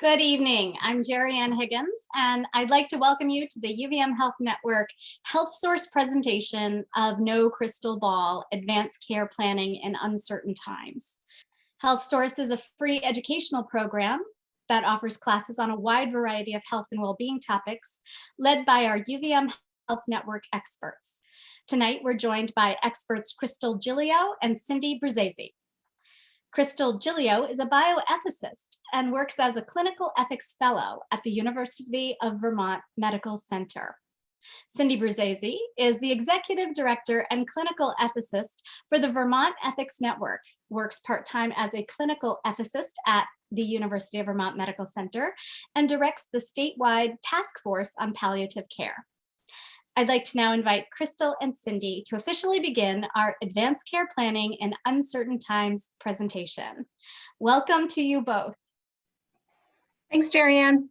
Good evening. I'm Jerry Ann Higgins, and I'd like to welcome you to the UVM Health Network Healthsource presentation of No Crystal Ball, Advanced Care Planning in Uncertain Times. Healthsource is a free educational program that offers classes on a wide variety of health and well-being topics, led by our UVM Health Network experts. Tonight, we're joined by experts Crystal Giglio and Cindy Bruzzese. Crystal Giglio is a bioethicist and works as a clinical ethics fellow at the University of Vermont Medical Center. Cindy Bruzzese is the executive director and clinical ethicist for the Vermont Ethics Network, works part-time as a clinical ethicist at the University of Vermont Medical Center, and directs the statewide task force on palliative care. I'd like to now invite Crystal and Cindy to officially begin our Advanced Care Planning in Uncertain Times presentation. Welcome to you both. Thanks, Jerry Ann.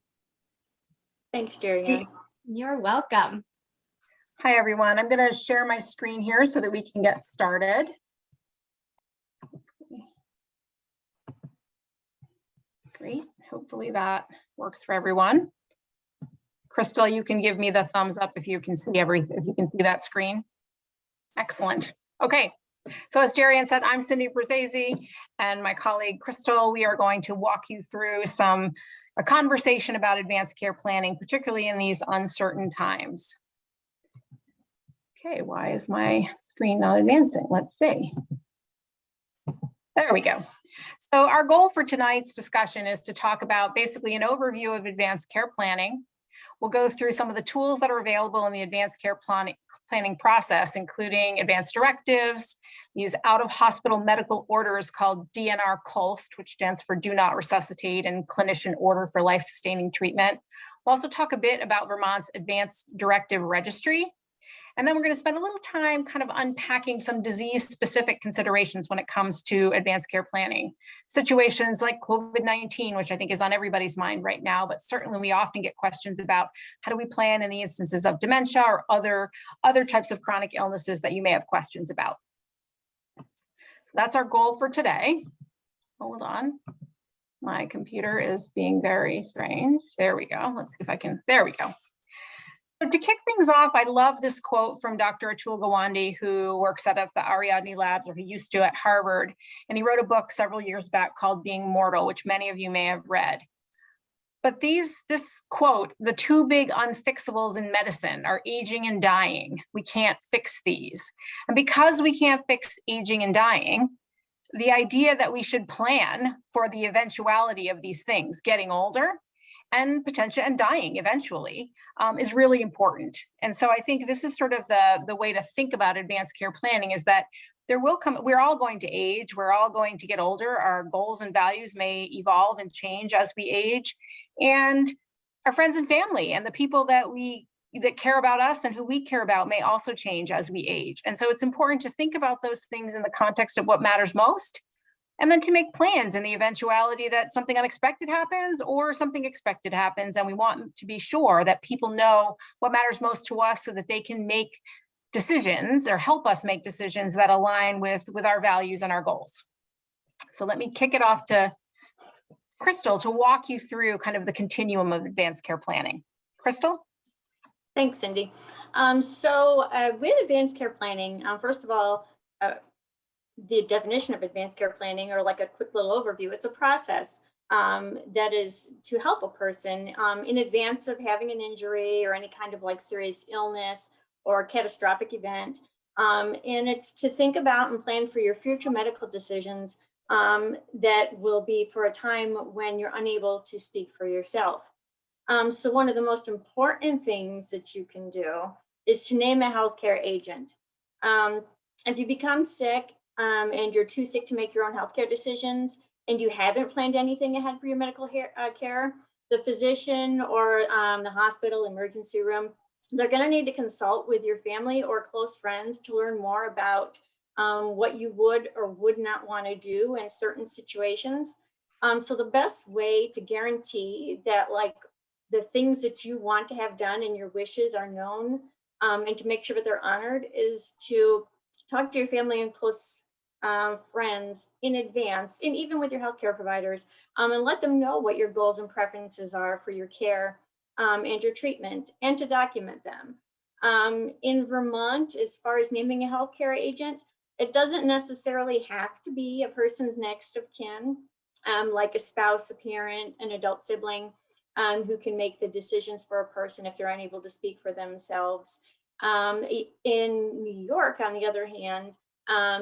Thanks, Jerry Ann. You're welcome. Hi, everyone. I'm going to share my screen here so that we can get started. Great. Hopefully that works for everyone. Crystal, you can give me the thumbs up if you can see if you can see that screen. Excellent. Okay. So as Jerry Ann said, I'm Cindy Bruzzese, and my colleague Crystal, we are going to walk you through a conversation about advanced care planning, particularly in these uncertain times. Okay, why is my screen not advancing? Let's see. There we go. So our goal for tonight's discussion is to talk about basically an overview of advanced care planning. We'll go through some of the tools that are available in the advanced care planning process, including advanced directives, these out-of-hospital medical orders called DNR COLST, which stands for Do Not Resuscitate, and Clinician Order for Life-Sustaining Treatment. We'll also talk a bit about Vermont's Advanced Directive Registry. And then we're going to spend a little time kind of unpacking some disease-specific considerations when it comes to advanced care planning. Situations like COVID-19, which I think is on everybody's mind right now, but certainly we often get questions about how do we plan in the instances of dementia or other types of chronic illnesses that you may have questions about. So that's our goal for today. Hold on. My computer is being very strange. There we go. Let's see if I can, there we go. So to kick things off, I love this quote from Dr. Atul Gawande, who works out of the Ariadne Labs, or he used to at Harvard. And he wrote a book several years back called Being Mortal, which many of you may have read. But this quote, the two big unfixables in medicine are aging and dying. We can't fix these. And because we can't fix aging and dying, the idea that we should plan for the eventuality of these things, getting older, and potential and dying eventually is really important. And so I think this is sort of the way to think about advanced care planning is that we're all going to age, we're all going to get older, our goals and values may evolve and change as we age, and our friends and family and the people that care about us and who we care about may also change as we age. And so it's important to think about those things in the context of what matters most, and then to make plans in the eventuality that something unexpected happens or something expected happens. And we want to be sure that people know what matters most to us so that they can make decisions or help us make decisions that align with our values and our goals. So let me kick it off to Crystal to walk you through kind of the continuum of advanced care planning. Crystal? Thanks, Cindy. With advanced care planning, first of all, the definition of advanced care planning, or like a quick little overview, it's a process that is to help a person in advance of having an injury or any kind of like serious illness or catastrophic event. And it's to think about and plan for your future medical decisions that will be for a time when you're unable to speak for yourself. So one of the most important things that you can do is to name a healthcare agent. If you become sick, and you're too sick to make your own healthcare decisions, and you haven't planned anything ahead for your medical care, the physician or the hospital emergency room, they're going to need to consult with your family or close friends to learn more about what you would or would not want to do in certain situations. So the best way to guarantee that like the things that you want to have done and your wishes are known and to make sure that they're honored is to talk to your family and close friends in advance, and even with your healthcare providers, and let them know what your goals and preferences are for your care and your treatment, and to document them. In Vermont, as far as naming a healthcare agent, it doesn't necessarily have to be a person's next of kin, like a spouse, a parent, an adult sibling, who can make the decisions for a person if they're unable to speak for themselves. In New York, on the other hand,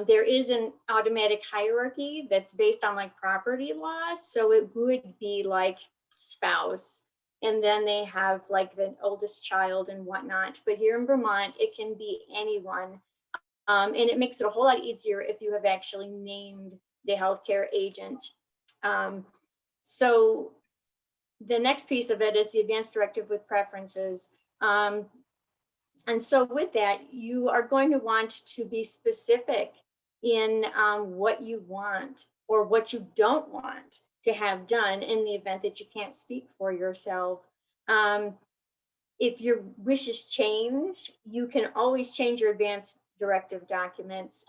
there is an automatic hierarchy that's based on like property law. So it would be like spouse, and then they have like the oldest child and whatnot. But here in Vermont, it can be anyone. And it makes it a whole lot easier if you have actually named the healthcare agent. So the next piece of it is the advanced directive with preferences. And so with that, you are going to want to be specific in what you want or what you don't want to have done in the event that you can't speak for yourself. If your wishes change, you can always change your advanced directive documents.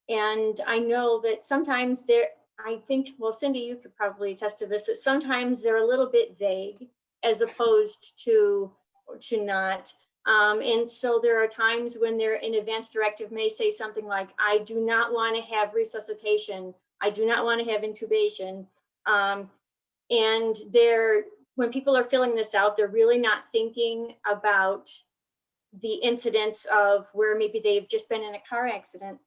And I know that sometimes I think, well, Cindy, you could probably attest to this, that sometimes they're a little bit vague as opposed to not. And so there are times when they're in advanced directive may say something like, I do not want to have resuscitation. I do not want to have intubation. And when people are filling this out, they're really not thinking about the incidents of where maybe they've just been in a car accident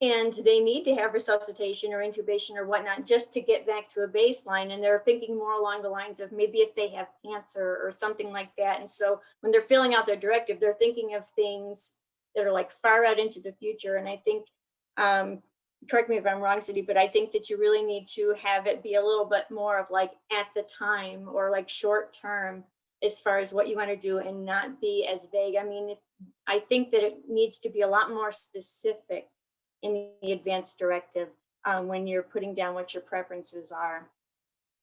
and they need to have resuscitation or intubation or whatnot just to get back to a baseline. And they're thinking more along the lines of maybe if they have cancer or something like that. And so when they're filling out their directive, they're thinking of things that are like far out into the future. And I think, correct me if I'm wrong, Cindy, but I think that you really need to have it be a little bit more of like at the time or like short term as far as what you want to do and not be as vague. I mean, I think that it needs to be a lot more specific in the advanced directive when you're putting down what your preferences are.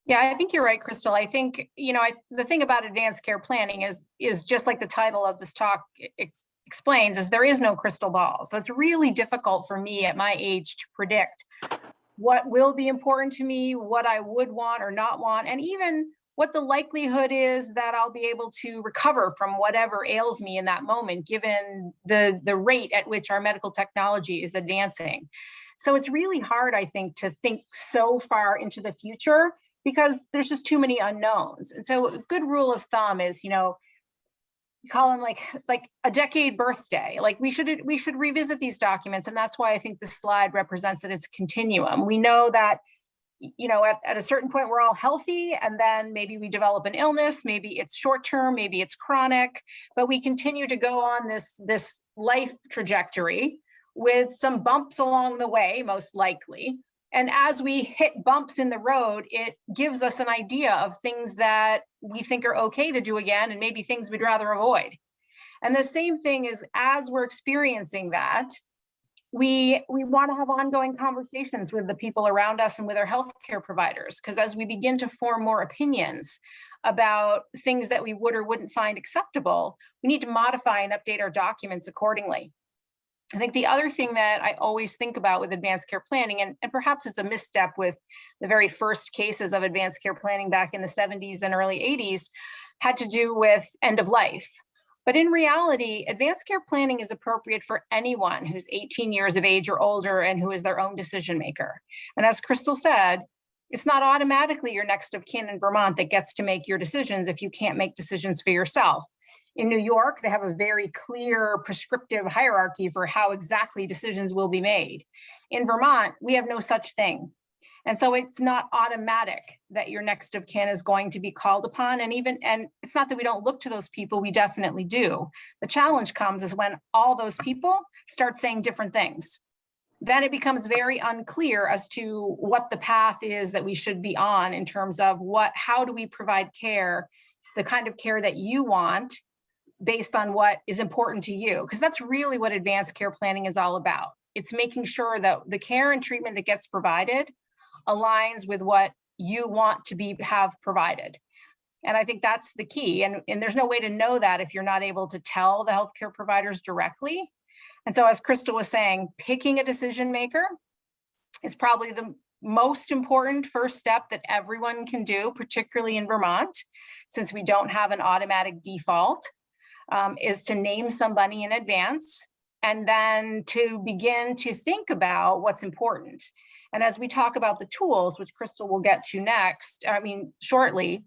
Yeah, I think you're right, Crystal. I think, the thing about advanced care planning is just like the title of this talk explains, is there is no crystal ball. So it's really difficult for me at my age to predict what will be important to me, what I would want or not want, and even what the likelihood is that I'll be able to recover from whatever ails me in that moment, given the rate at which our medical technology is advancing. So it's really hard, I think, to think so far into the future because there's just too many unknowns. And so a good rule of thumb is, call them like a decade birthday. Like we should revisit these documents. And that's why I think this slide represents that it's a continuum. We know that at a certain point, we're all healthy, and then maybe we develop an illness, maybe it's short-term, maybe it's chronic, but we continue to go on this life trajectory with some bumps along the way, most likely. And as we hit bumps in the road, it gives us an idea of things that we think are okay to do again, and maybe things we'd rather avoid. And the same thing is, as we're experiencing that, we want to have ongoing conversations with the people around us and with our healthcare providers, because as we begin to form more opinions about things that we would or wouldn't find acceptable, we need to modify and update our documents accordingly. I think the other thing that I always think about with advanced care planning, and perhaps it's a misstep with the very first cases of advanced care planning back in the 70s and early 80s, had to do with end of life. But in reality, advanced care planning is appropriate for anyone who's 18 years of age or older and who is their own decision maker. And as Crystal said, it's not automatically your next of kin in Vermont that gets to make your decisions if you can't make decisions for yourself. In New York, they have a very clear prescriptive hierarchy for how exactly decisions will be made. In Vermont, we have no such thing. And so it's not automatic that your next of kin is going to be called upon. And it's not that we don't look to those people, we definitely do. The challenge comes is when all those people start saying different things. Then it becomes very unclear as to what the path is that we should be on in terms of how do we provide care, the kind of care that you want based on what is important to you. Because that's really what advanced care planning is all about. It's making sure that the care and treatment that gets provided aligns with what you want to have provided. And I think that's the key. And there's no way to know that if you're not able to tell the healthcare providers directly. And so as Crystal was saying, picking a decision maker is probably the most important first step that everyone can do, particularly in Vermont, since we don't have an automatic default, is to name somebody in advance and then to begin to think about what's important. And as we talk about the tools, which Crystal will get to next, shortly,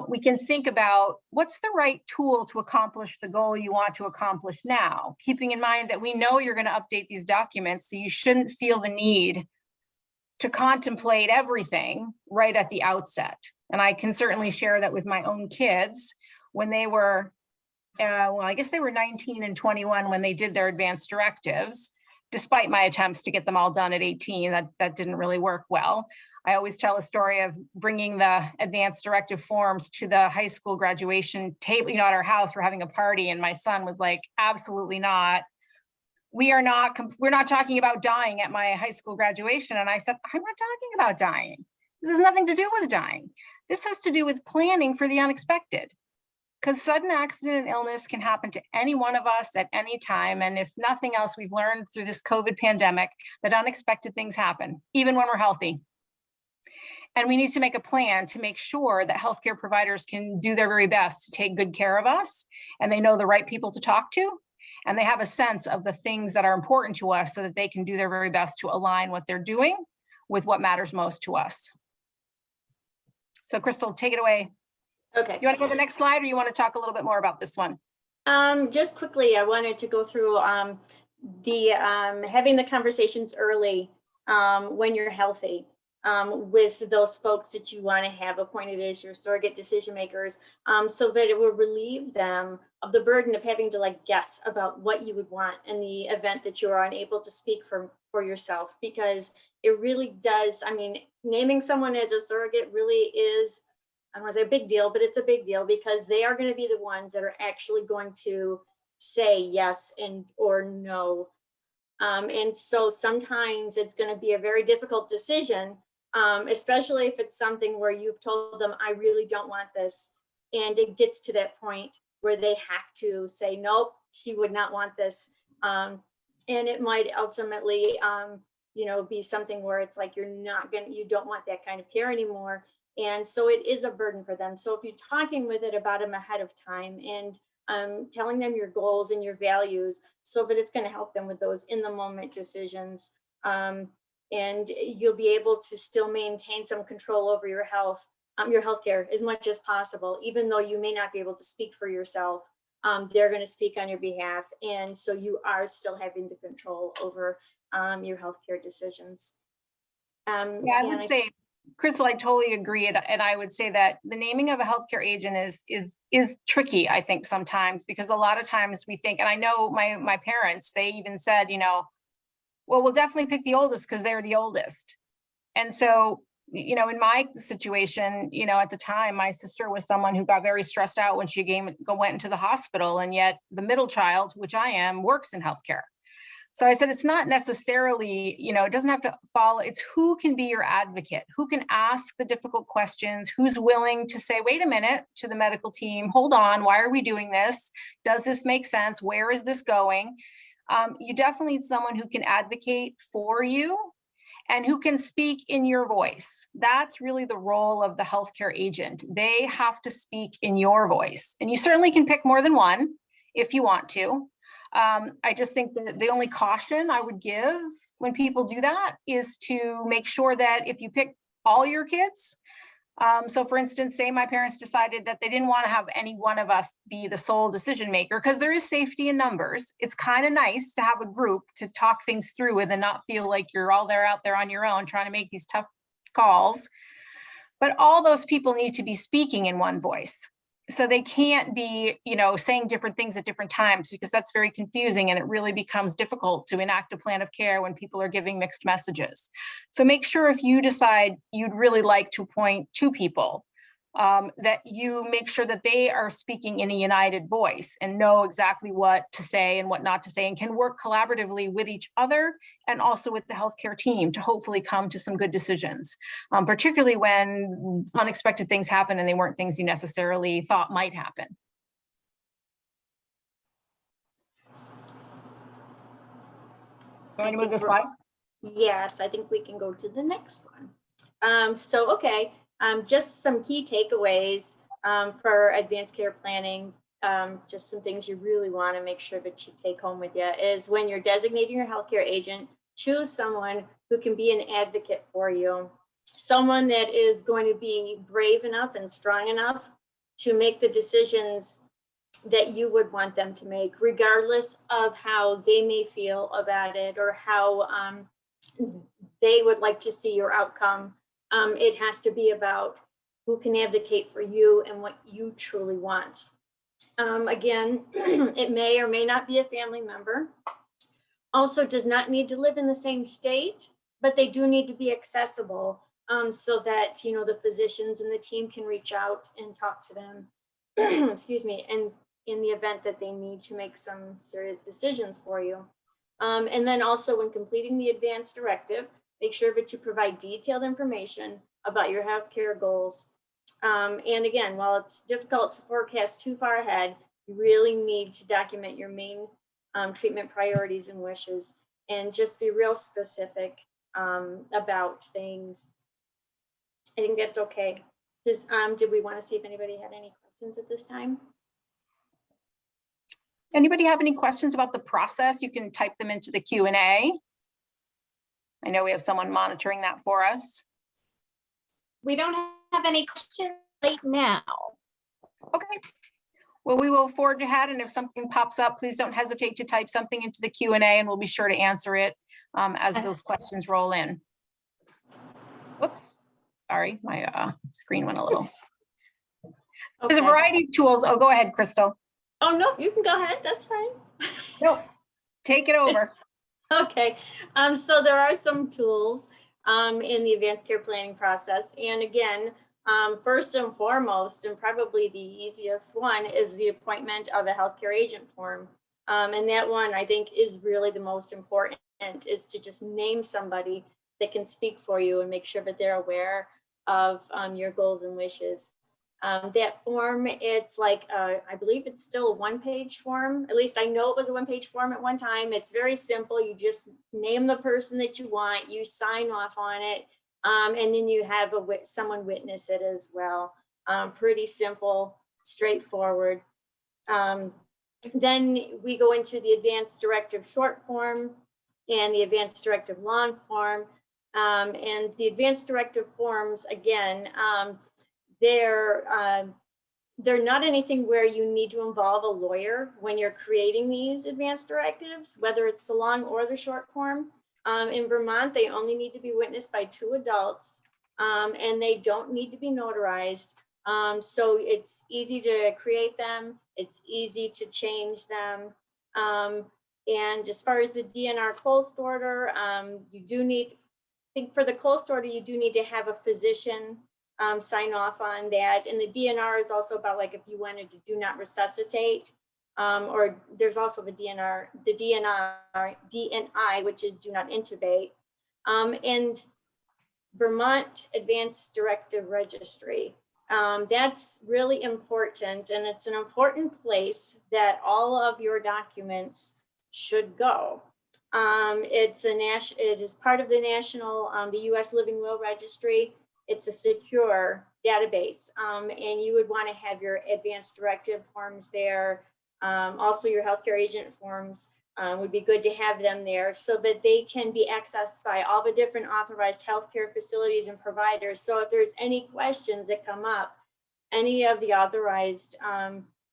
we can think about what's the right tool to accomplish the goal you want to accomplish now, keeping in mind that we know you're going to update these documents, so you shouldn't feel the need to contemplate everything right at the outset. And I can certainly share that with my own kids when they were, well, I guess they were 19 and 21 when they did their advanced directives, despite my attempts to get them all done at 18, that didn't really work well. I always tell a story of bringing the advanced directive forms to the high school graduation table, at our house, we're having a party, and my son was like, absolutely not. We're not talking about dying at my high school graduation. And I said, I'm not talking about dying. This has nothing to do with dying. This has to do with planning for the unexpected. Because sudden accident and illness can happen to any one of us at any time. And if nothing else, we've learned through this COVID pandemic that unexpected things happen, even when we're healthy. And we need to make a plan to make sure that healthcare providers can do their very best to take good care of us, and they know the right people to talk to, and they have a sense of the things that are important to us so that they can do their very best to align what they're doing with what matters most to us. So Crystal, take it away. Okay. You want to go to the next slide, or you want to talk a little bit more about this one? Just quickly, I wanted to go through having the conversations early when you're healthy with those folks that you want to have appointed as your surrogate decision makers, so that it will relieve them of the burden of having to guess about what you would want in the event that you are unable to speak for yourself, because it really does. Naming someone as a surrogate really is, I don't want to say a big deal, but it's a big deal because they are going to be the ones that are actually going to say yes or no. And so sometimes it's going to be a very difficult decision, especially if it's something where you've told them, I really don't want this. And it gets to that point where they have to say, nope, she would not want this. And it might ultimately, be something where it's like, you don't want that kind of care anymore. And so it is a burden for them. So if you're talking with it about them ahead of time and telling them your goals and your values, so that it's going to help them with those in the moment decisions. And you'll be able to still maintain some control over your health, your healthcare as much as possible, even though you may not be able to speak for yourself. They're going to speak on your behalf. And so you are still having the control over your healthcare decisions. Yeah, I would say, Crystal, I totally agree. And I would say that the naming of a healthcare agent is tricky, I think, sometimes, because a lot of times we think, and I know my parents, they even said, well, we'll definitely pick the oldest because they're the oldest. And so, in my situation, at the time, my sister was someone who got very stressed out when she went into the hospital. And yet the middle child, which I am, works in healthcare. So I said, it's not necessarily, it doesn't have to follow. It's who can be your advocate, who can ask the difficult questions, who's willing to say, wait a minute, to the medical team, hold on, why are we doing this? Does this make sense? Where is this going? You definitely need someone who can advocate for you and who can speak in your voice. That's really the role of the healthcare agent. They have to speak in your voice. And you certainly can pick more than one if you want to. I just think that the only caution I would give when people do that is to make sure that if you pick all your kids, so for instance, say my parents decided that they didn't want to have any one of us be the sole decision maker, because there is safety in numbers. It's kind of nice to have a group to talk things through with and not feel like you're all out there on your own trying to make these tough calls. But all those people need to be speaking in one voice. So they can't be, saying different things at different times, because that's very confusing and it really becomes difficult to enact a plan of care when people are giving mixed messages. So make sure if you decide you'd really like to appoint two people, that you make sure that they are speaking in a united voice and know exactly what to say and what not to say, and can work collaboratively with each other and also with the healthcare team to hopefully come to some good decisions, particularly when unexpected things happen and they weren't things you necessarily thought might happen. You want to move this slide? Yes, I think we can go to the next one. Okay, just some key takeaways for advanced care planning. Just some things you really want to make sure that you take home with you is when you're designating your healthcare agent, choose someone who can be an advocate for you, someone that is going to be brave enough and strong enough to make the decisions that you would want them to make, regardless of how they may feel about it or how they would like to see your outcome. It has to be about who can advocate for you and what you truly want. Again, it may or may not be a family member. Also does not need to live in the same state, but they do need to be accessible so that, you know, the physicians and the team can reach out and talk to them, excuse me, and in the event that they need to make some serious decisions for you. And then also when completing the advance directive, make sure that you provide detailed information about your healthcare goals. And again, while it's difficult to forecast too far ahead, you really need to document your main treatment priorities and wishes and just be real specific about things. I think that's okay. Just, did we want to see if anybody had any questions at this time? Anybody have any questions about the process? You can type them into the Q&A. I know we have someone monitoring that for us. We don't have any questions right now. Okay. Well, we will forge ahead, and if something pops up, please don't hesitate to type something into the Q&A, and we'll be sure to answer it as those questions roll in. Whoops, sorry, my screen went a little. Okay. There's a variety of tools. Oh, go ahead, Crystal. Oh, no, you can go ahead. That's fine. No, take it over. Okay, so there are some tools in the advanced care planning process. And again, first and foremost, and probably the easiest one, is the appointment of a healthcare agent form. And that one I think is really the most important, is to just name somebody that can speak for you and make sure that they're aware of your goals and wishes. That form, it's like, I believe it's still a one-page form. At least I know it was a one-page form at one time. It's very simple. You just name the person that you want, you sign off on it, and then you have someone witness it as well. Pretty simple, straightforward. Then we go into the advanced directive short form and the advanced directive long form. And the advanced directive forms, again, they're not anything where you need to involve a lawyer when you're creating these advanced directives, whether it's the long or the short form. In Vermont, they only need to be witnessed by 2 adults, and they don't need to be notarized. So it's easy to create them. It's easy to change them. And as far as the DNR cold order, you do need, I think for the cold order, you do need to have a physician sign off on that. And the DNR is also about, like, if you wanted to do not resuscitate, or there's also the DNI, which is do not intubate. And Vermont Advanced Directive Registry. That's really important, and it's an important place that all of your documents should go. It is part of the national, the U.S. Living Will Registry. It's a secure database, and you would want to have your advanced directive forms there. Also, your healthcare agent forms would be good to have them there so that they can be accessed by all the different authorized healthcare facilities and providers. So if there's any questions that come up, any of the authorized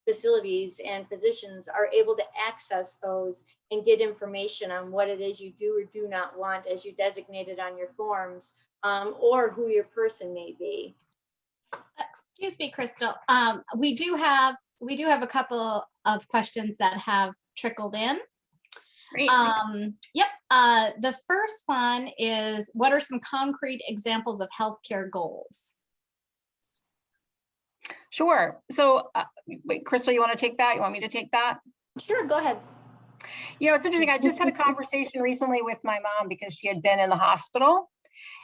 facilities and physicians are able to access those and get information on what it is you do or do not want as you designated on your forms. Or who your person may be. Excuse me, Crystal. We do have a couple of questions that have trickled in. Great. Yep. The first one is, what are some concrete examples of healthcare goals? Sure. So, wait, Crystal, you want to take that? You want me to take that? Sure, go ahead. You know, it's interesting. I just had a conversation recently with my mom because she had been in the hospital.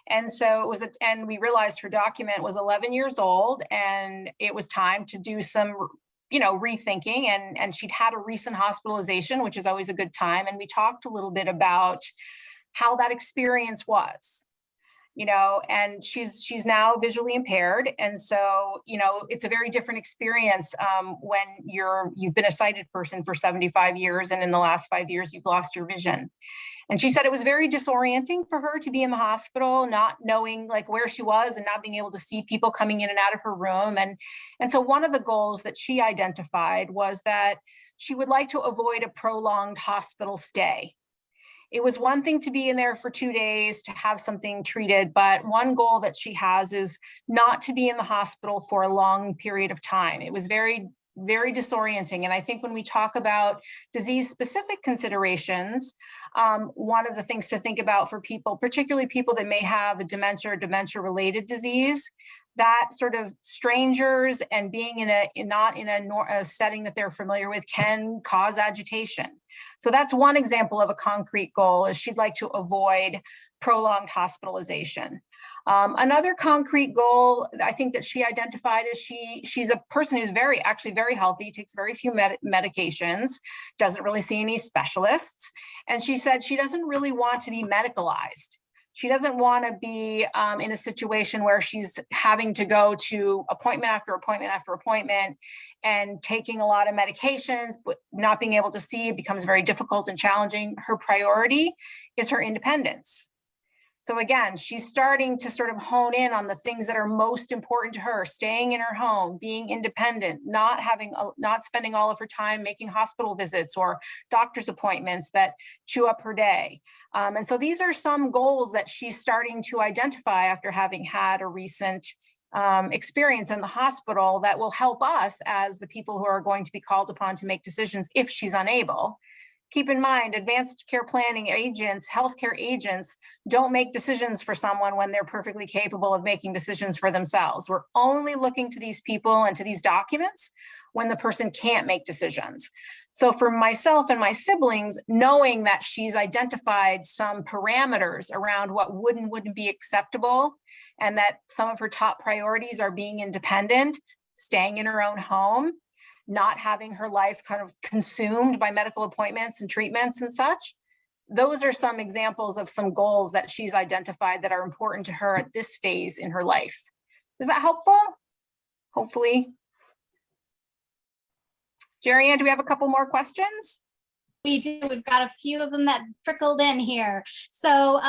And so it was, and we realized her document was 11 years old, and it was time to do some, you know, rethinking. And she'd had a recent hospitalization, which is always a good time. And we talked a little bit about how that experience was. And she's now visually impaired. And so, it's a very different experience when you've been a sighted person for 75 years. And in the last 5 years, you've lost your vision. And she said it was very disorienting for her to be in the hospital, not knowing like where she was and not being able to see people coming in and out of her room. And so one of the goals that she identified was that she would like to avoid a prolonged hospital stay. It was one thing to be in there for 2 days to have something treated, but one goal that she has is not to be in the hospital for a long period of time. It was very, very disorienting. And I think when we talk about disease-specific considerations, one of the things to think about for people, particularly people that may have a dementia or dementia-related disease, that sort of strangers and being not in a setting that they're familiar with can cause agitation. So that's one example of a concrete goal, is she'd like to avoid prolonged hospitalization. Another concrete goal I think that she identified is she's a person who's actually very healthy, takes very few medications, doesn't really see any specialists. And she said she doesn't really want to be medicalized. She doesn't want to be in a situation where she's having to go to appointment after appointment after appointment and taking a lot of medications, but not being able to see. It becomes very difficult and challenging. Her priority is her independence. So again, she's starting to sort of hone in on the things that are most important to her: staying in her home, being independent, not spending all of her time making hospital visits or doctor's appointments that chew up her day. And so these are some goals that she's starting to identify after having had a recent experience in the hospital that will help us as the people who are going to be called upon to make decisions if she's unable. Keep in mind, advanced care planning agents, healthcare agents, don't make decisions for someone when they're perfectly capable of making decisions for themselves. We're only looking to these people and to these documents when the person can't make decisions. So for myself and my siblings, knowing that she's identified some parameters around what would and wouldn't be acceptable, and that some of her top priorities are being independent, staying in her own home, not having her life kind of consumed by medical appointments and treatments and such. Those are some examples of some goals that she's identified that are important to her at this phase in her life. Is that helpful? Hopefully. Jerry Ann, do we have a couple more questions? We do. We've got a few of them that trickled in here. So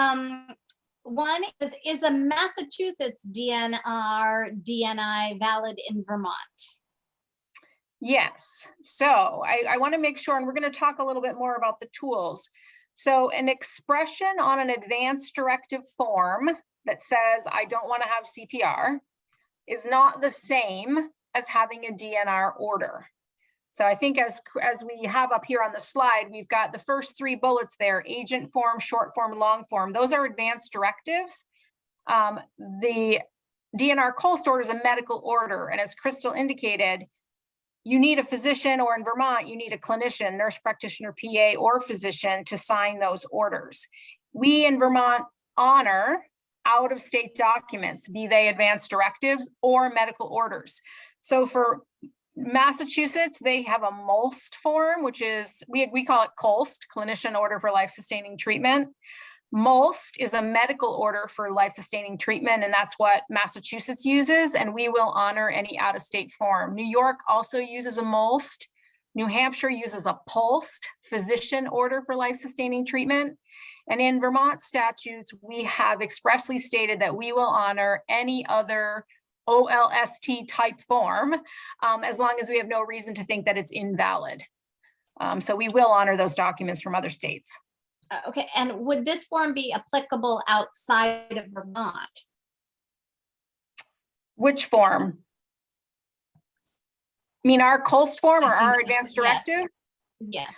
one is a Massachusetts DNI valid in Vermont? Yes. So I want to make sure, and we're going to talk a little bit more about the tools. So an expression on an advance directive form that says, I don't want to have CPR, is not the same as having a DNR order. So I think as we have up here on the slide, we've got the first three bullets there: agent form, short form, long form. Those are advance directives. The DNR COLST order is a medical order. And as Crystal indicated, you need a physician, or in Vermont, you need a clinician, nurse practitioner, PA, or physician to sign those orders. We in Vermont honor out-of-state documents, be they advance directives or medical orders. So for Massachusetts, they have a MOLST form, which is, we call it COLST, Clinician Order for Life-Sustaining Treatment. MOLST is a medical order for life-sustaining treatment, and that's what Massachusetts uses, and we will honor any out-of-state form. New York also uses a MOLST. New Hampshire uses a POLST, Physician Order for Life-Sustaining Treatment. And in Vermont statutes, we have expressly stated that we will honor any other OLST type form, as long as we have no reason to think that it's invalid. So we will honor those documents from other states. Okay, and would this form be applicable outside of Vermont? Which form? I mean, our COLST form or our advanced directive? Yes.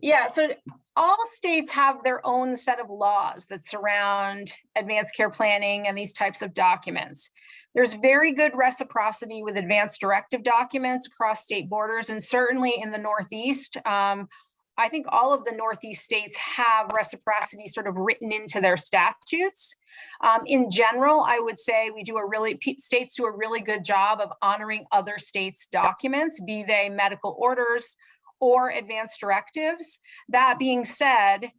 Yeah, so all states have their own set of laws that surround advanced care planning and these types of documents. There's very good reciprocity with advanced directive documents across state borders, and certainly in the Northeast. I think all of the Northeast states have reciprocity sort of written into their statutes. In general, I would say states do a really good job of honoring other states' documents, be they medical orders or advanced directives. That being said,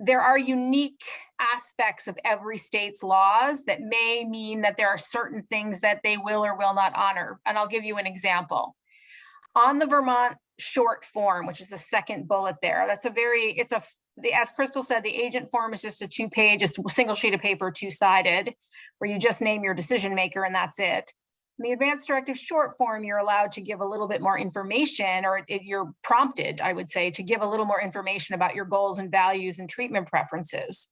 there are unique aspects of every state's laws that may mean that there are certain things that they will or will not honor. And I'll give you an example. On the Vermont short form, which is the second bullet there, as Crystal said, the agent form is just a 2-page, a single sheet of paper, 2-sided, where you just name your decision maker and that's it. In the advanced directive short form, you're allowed to give a little bit more information, or you're prompted, I would say, to give a little more information about your goals and values and treatment preferences.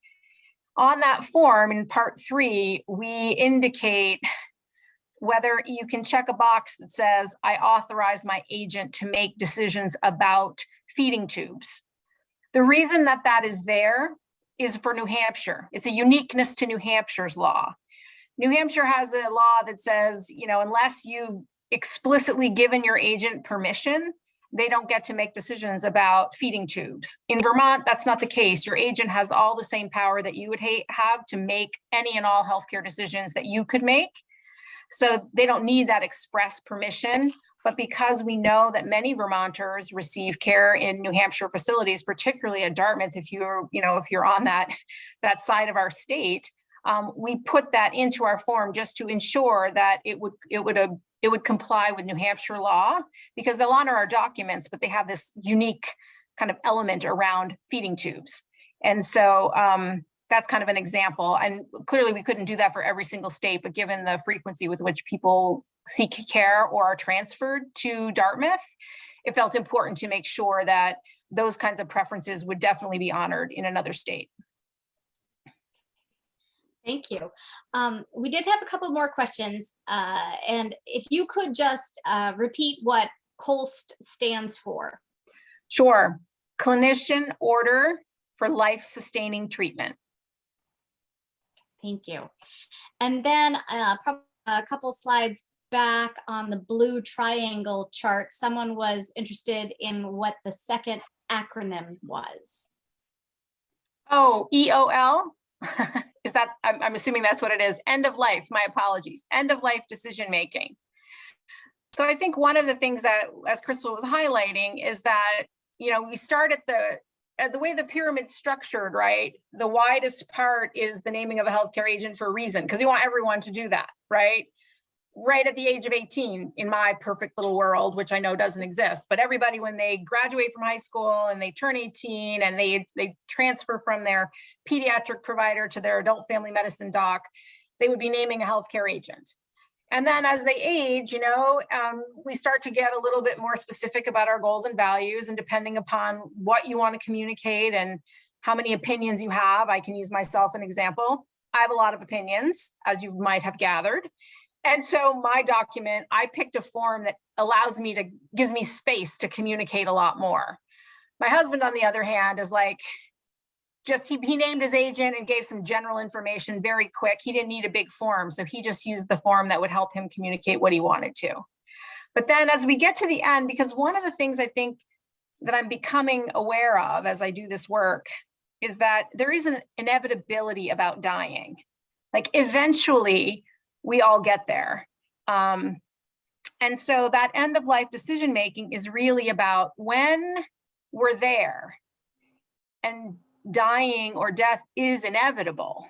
On that form, in part 3, we indicate whether you can check a box that says, I authorize my agent to make decisions about feeding tubes. The reason that that is there is for New Hampshire. It's a uniqueness to New Hampshire's law. New Hampshire has a law that says, unless you've explicitly given your agent permission, they don't get to make decisions about feeding tubes. In Vermont, that's not the case. Your agent has all the same power that you would have to make any and all healthcare decisions that you could make. So they don't need that express permission. But because we know that many Vermonters receive care in New Hampshire facilities, particularly at Dartmouth, if you're on that side of our state, we put that into our form just to ensure that it would comply with New Hampshire law, because they'll honor our documents, but they have this unique kind of element around feeding tubes. And so that's kind of an example. And clearly we couldn't do that for every single state, but given the frequency with which people seek care or are transferred to Dartmouth, it felt important to make sure that those kinds of preferences would definitely be honored in another state. Thank you. We did have a couple more questions, and if you could just repeat what COLST stands for. Sure. Clinician Order for Life-Sustaining Treatment. Thank you. And then probably a couple slides back on the blue triangle chart, someone was interested in what the second acronym was. Oh, EOL? Is that, I'm assuming that's what it is. End of life, my apologies. End of life decision making. So I think one of the things that, as Crystal was highlighting, is that, we start at the way the pyramid's structured, right? The widest part is the naming of a healthcare agent for a reason, because you want everyone to do that, right? Right at the age of 18, in my perfect little world, which I know doesn't exist, but everybody, when they graduate from high school and they turn 18 and they transfer from their pediatric provider to their adult family medicine doc, they would be naming a healthcare agent. And then as they age, we start to get a little bit more specific about our goals and values, and depending upon what you want to communicate and how many opinions you have, I can use myself an example. I have a lot of opinions, as you might have gathered. And so my document, I picked a form that gives me space to communicate a lot more. My husband, on the other hand, is like, he named his agent and gave some general information very quick. He didn't need a big form, so he just used the form that would help him communicate what he wanted to. But then as we get to the end, because one of the things I think that I'm becoming aware of as I do this work is that there is an inevitability about dying. Like eventually we all get there. And so that end of life decision making is really about when we're there and dying or death is inevitable,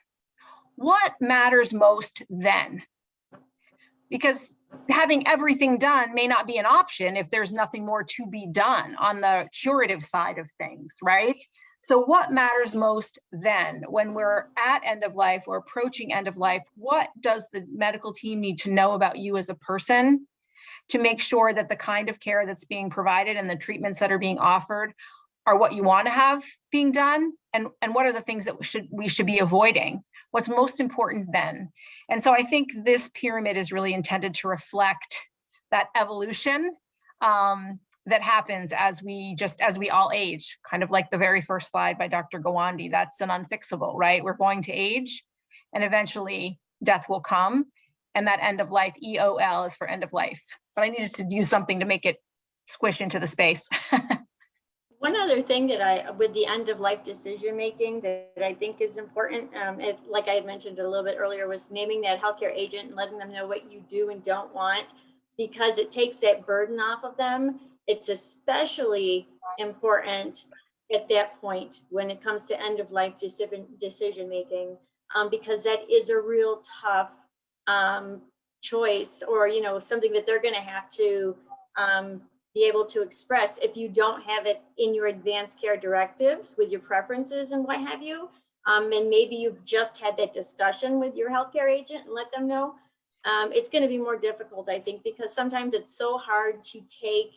what matters most then? Because having everything done may not be an option if there's nothing more to be done on the curative side of things, right? So what matters most then when we're at end of life or approaching end of life? What does the medical team need to know about you as a person to make sure that the kind of care that's being provided and the treatments that are being offered are what you want to have being done? And what are the things that we should be avoiding? What's most important then? And so I think this pyramid is really intended to reflect that evolution that happens as we all age, kind of like the very first slide by Dr. Gawande. That's an unfixable, right? We're going to age and eventually death will come. And that end of life, EOL, is for end of life. But I needed to do something to make it squish into the space. One other thing that with the end of life decision making that I think is important, like I had mentioned a little bit earlier, was naming that healthcare agent and letting them know what you do and don't want, because it takes that burden off of them. It's especially important at that point when it comes to end of life decision making, because that is a real tough choice, or something that they're going to have to be able to express if you don't have it in your advanced care directives with your preferences and what have you. And maybe you've just had that discussion with your healthcare agent and let them know. It's going to be more difficult, I think, because sometimes it's so hard to take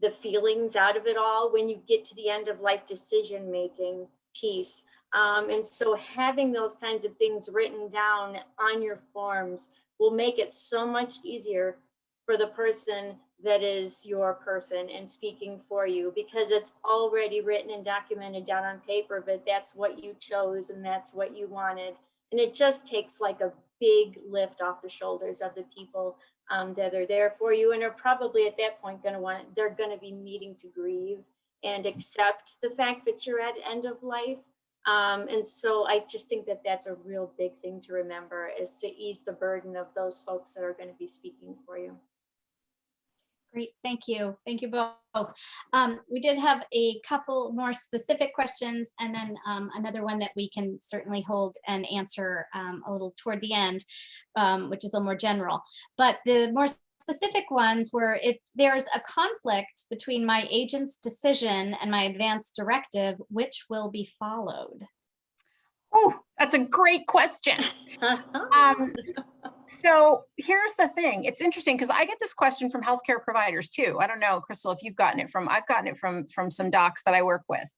the feelings out of it all when you get to the end of life decision making piece. And so having those kinds of things written down on your forms will make it so much easier for the person that is your person and speaking for you, because it's already written and documented down on paper, but that's what you chose and that's what you wanted. And it just takes like a big lift off the shoulders of the people that are there for you, and are probably at that point they're going to be needing to grieve and accept the fact that you're at end of life. And so I just think that that's a real big thing to remember, is to ease the burden of those folks that are going to be speaking for you. Great, thank you. Thank you both. We did have a couple more specific questions, and then another one that we can certainly hold and answer a little toward the end, which is a little more general. But the more specific ones were, if there's a conflict between my agent's decision and my advance directive, which will be followed? Oh, that's a great question. So here's the thing. It's interesting because I get this question from healthcare providers too. I don't know, Crystal, if you've gotten it from, I've gotten it from some docs that I work with,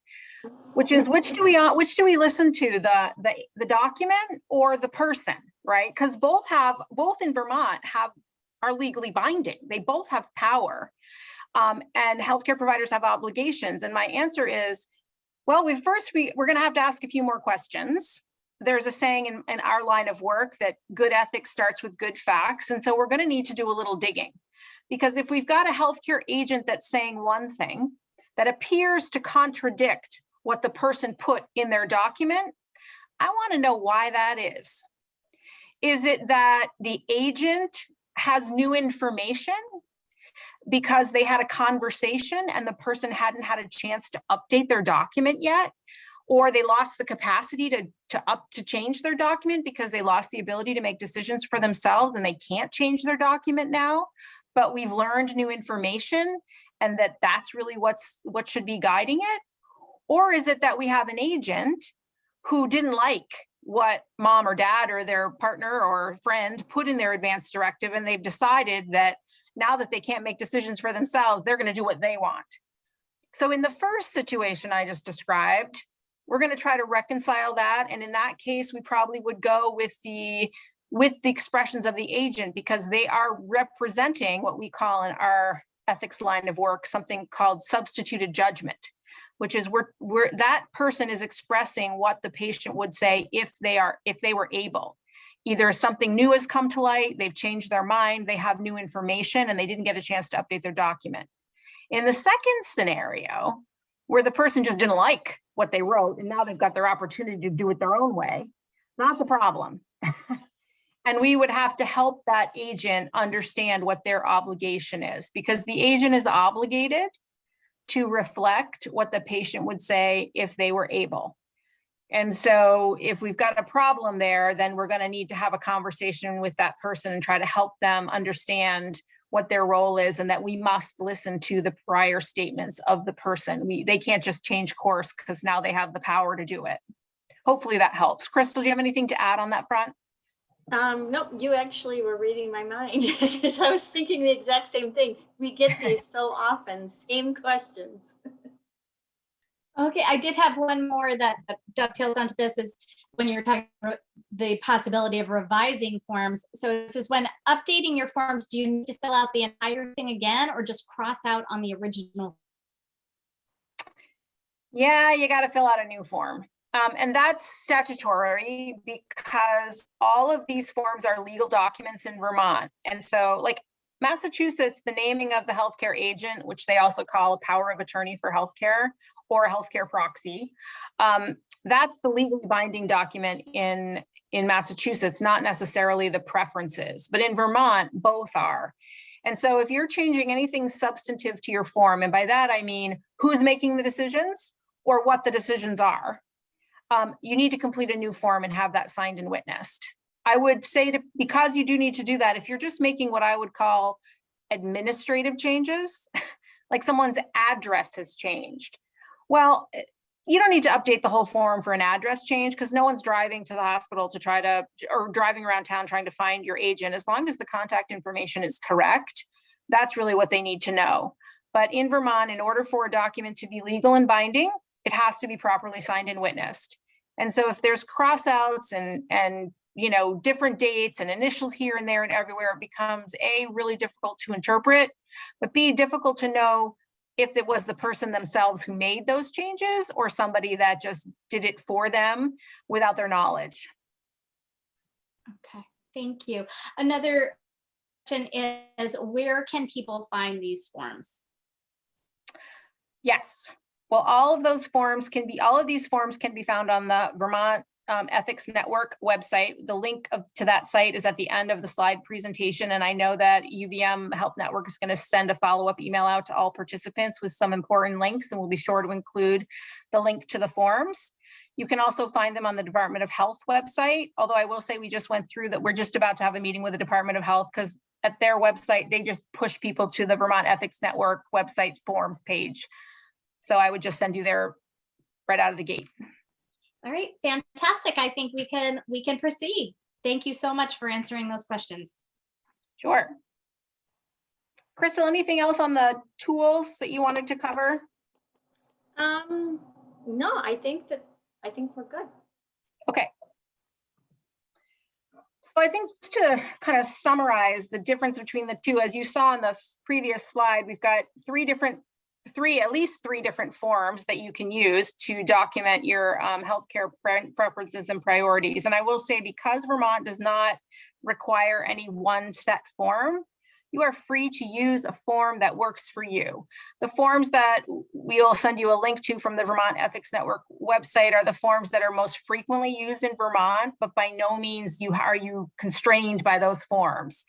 which is which do we listen to, the document or the person, right? Because both in Vermont are legally binding. They both have power, and healthcare providers have obligations. And my answer is, well, we're going to have to ask a few more questions. There's a saying in our line of work that good ethics starts with good facts. And so we're going to need to do a little digging, because if we've got a healthcare agent that's saying one thing that appears to contradict what the person put in their document, I want to know why that is. Is it that the agent has new information because they had a conversation and the person hadn't had a chance to update their document yet? Or they lost the capacity to change their document because they lost the ability to make decisions for themselves and they can't change their document now, but we've learned new information and that's really what should be guiding it? Or is it that we have an agent who didn't like what mom or dad or their partner or friend put in their advance directive, and they've decided that now that they can't make decisions for themselves, they're going to do what they want? So in the first situation I just described, we're going to try to reconcile that. And in that case, we probably would go with the expressions of the agent, because they are representing what we call in our ethics line of work something called substituted judgment, which is that person is expressing what the patient would say if they were able. Either something new has come to light, they've changed their mind, they have new information, and they didn't get a chance to update their document. In the second scenario, where the person just didn't like what they wrote and now they've got their opportunity to do it their own way, that's a problem. And we would have to help that agent understand what their obligation is, because the agent is obligated to reflect what the patient would say if they were able. And so if we've got a problem there, then we're going to need to have a conversation with that person and try to help them understand what their role is, and that we must listen to the prior statements of the person. They can't just change course because now they have the power to do it. Hopefully that helps. Crystal, do you have anything to add on that front? Nope, you actually were reading my mind, because I was thinking the exact same thing. We get these so often, same questions. Okay, I did have one more that dovetails onto this, is when you're talking about the possibility of revising forms. So this is when updating your forms, do you need to fill out the entire thing again or just cross out on the original? Yeah, you got to fill out a new form. And that's statutory, because all of these forms are legal documents in Vermont. And so like Massachusetts, the naming of the healthcare agent, which they also call a power of attorney for healthcare or a healthcare proxy, that's the legally binding document in Massachusetts, not necessarily the preferences, but in Vermont, both are. And so if you're changing anything substantive to your form, and by that I mean who's making the decisions, or what the decisions are, you need to complete a new form and have that signed and witnessed. I would say because you do need to do that, if you're just making what I would call administrative changes, like someone's address has changed, well, you don't need to update the whole form for an address change because no one's driving to the hospital to try to, or driving around town trying to find your agent. As long as the contact information is correct, that's really what they need to know. But in Vermont, in order for a document to be legal and binding, it has to be properly signed and witnessed. And so if there's crossouts and you know, different dates and initials here and there and everywhere, it becomes A, really difficult to interpret, but B, difficult to know if it was the person themselves who made those changes or somebody that just did it for them without their knowledge. Okay, thank you. Another question is, where can people find these forms? Yes, well, all of these forms can be found on the Vermont Ethics Network website. The link to that site is at the end of the slide presentation. And I know that UVM Health Network is going to send a follow-up email out to all participants with some important links, and we'll be sure to include the link to the forms. You can also find them on the Department of Health website, although I will say we just went through that. We're just about to have a meeting with the Department of Health because at their website, they just push people to the Vermont Ethics Network website forms page. So I would just send you there right out of the gate. All right, fantastic. I think we can proceed. Thank you so much for answering those questions. Sure. Crystal, anything else on the tools that you wanted to cover? No, I think we're good. Okay. So I think just to kind of summarize the difference between the two, as you saw in the previous slide, we've got at least three different forms that you can use to document your healthcare preferences and priorities. And I will say, because Vermont does not require any one set form, you are free to use a form that works for you. The forms that we'll send you a link to from the Vermont Ethics Network website are the forms that are most frequently used in Vermont, but by no means are you constrained by those forms.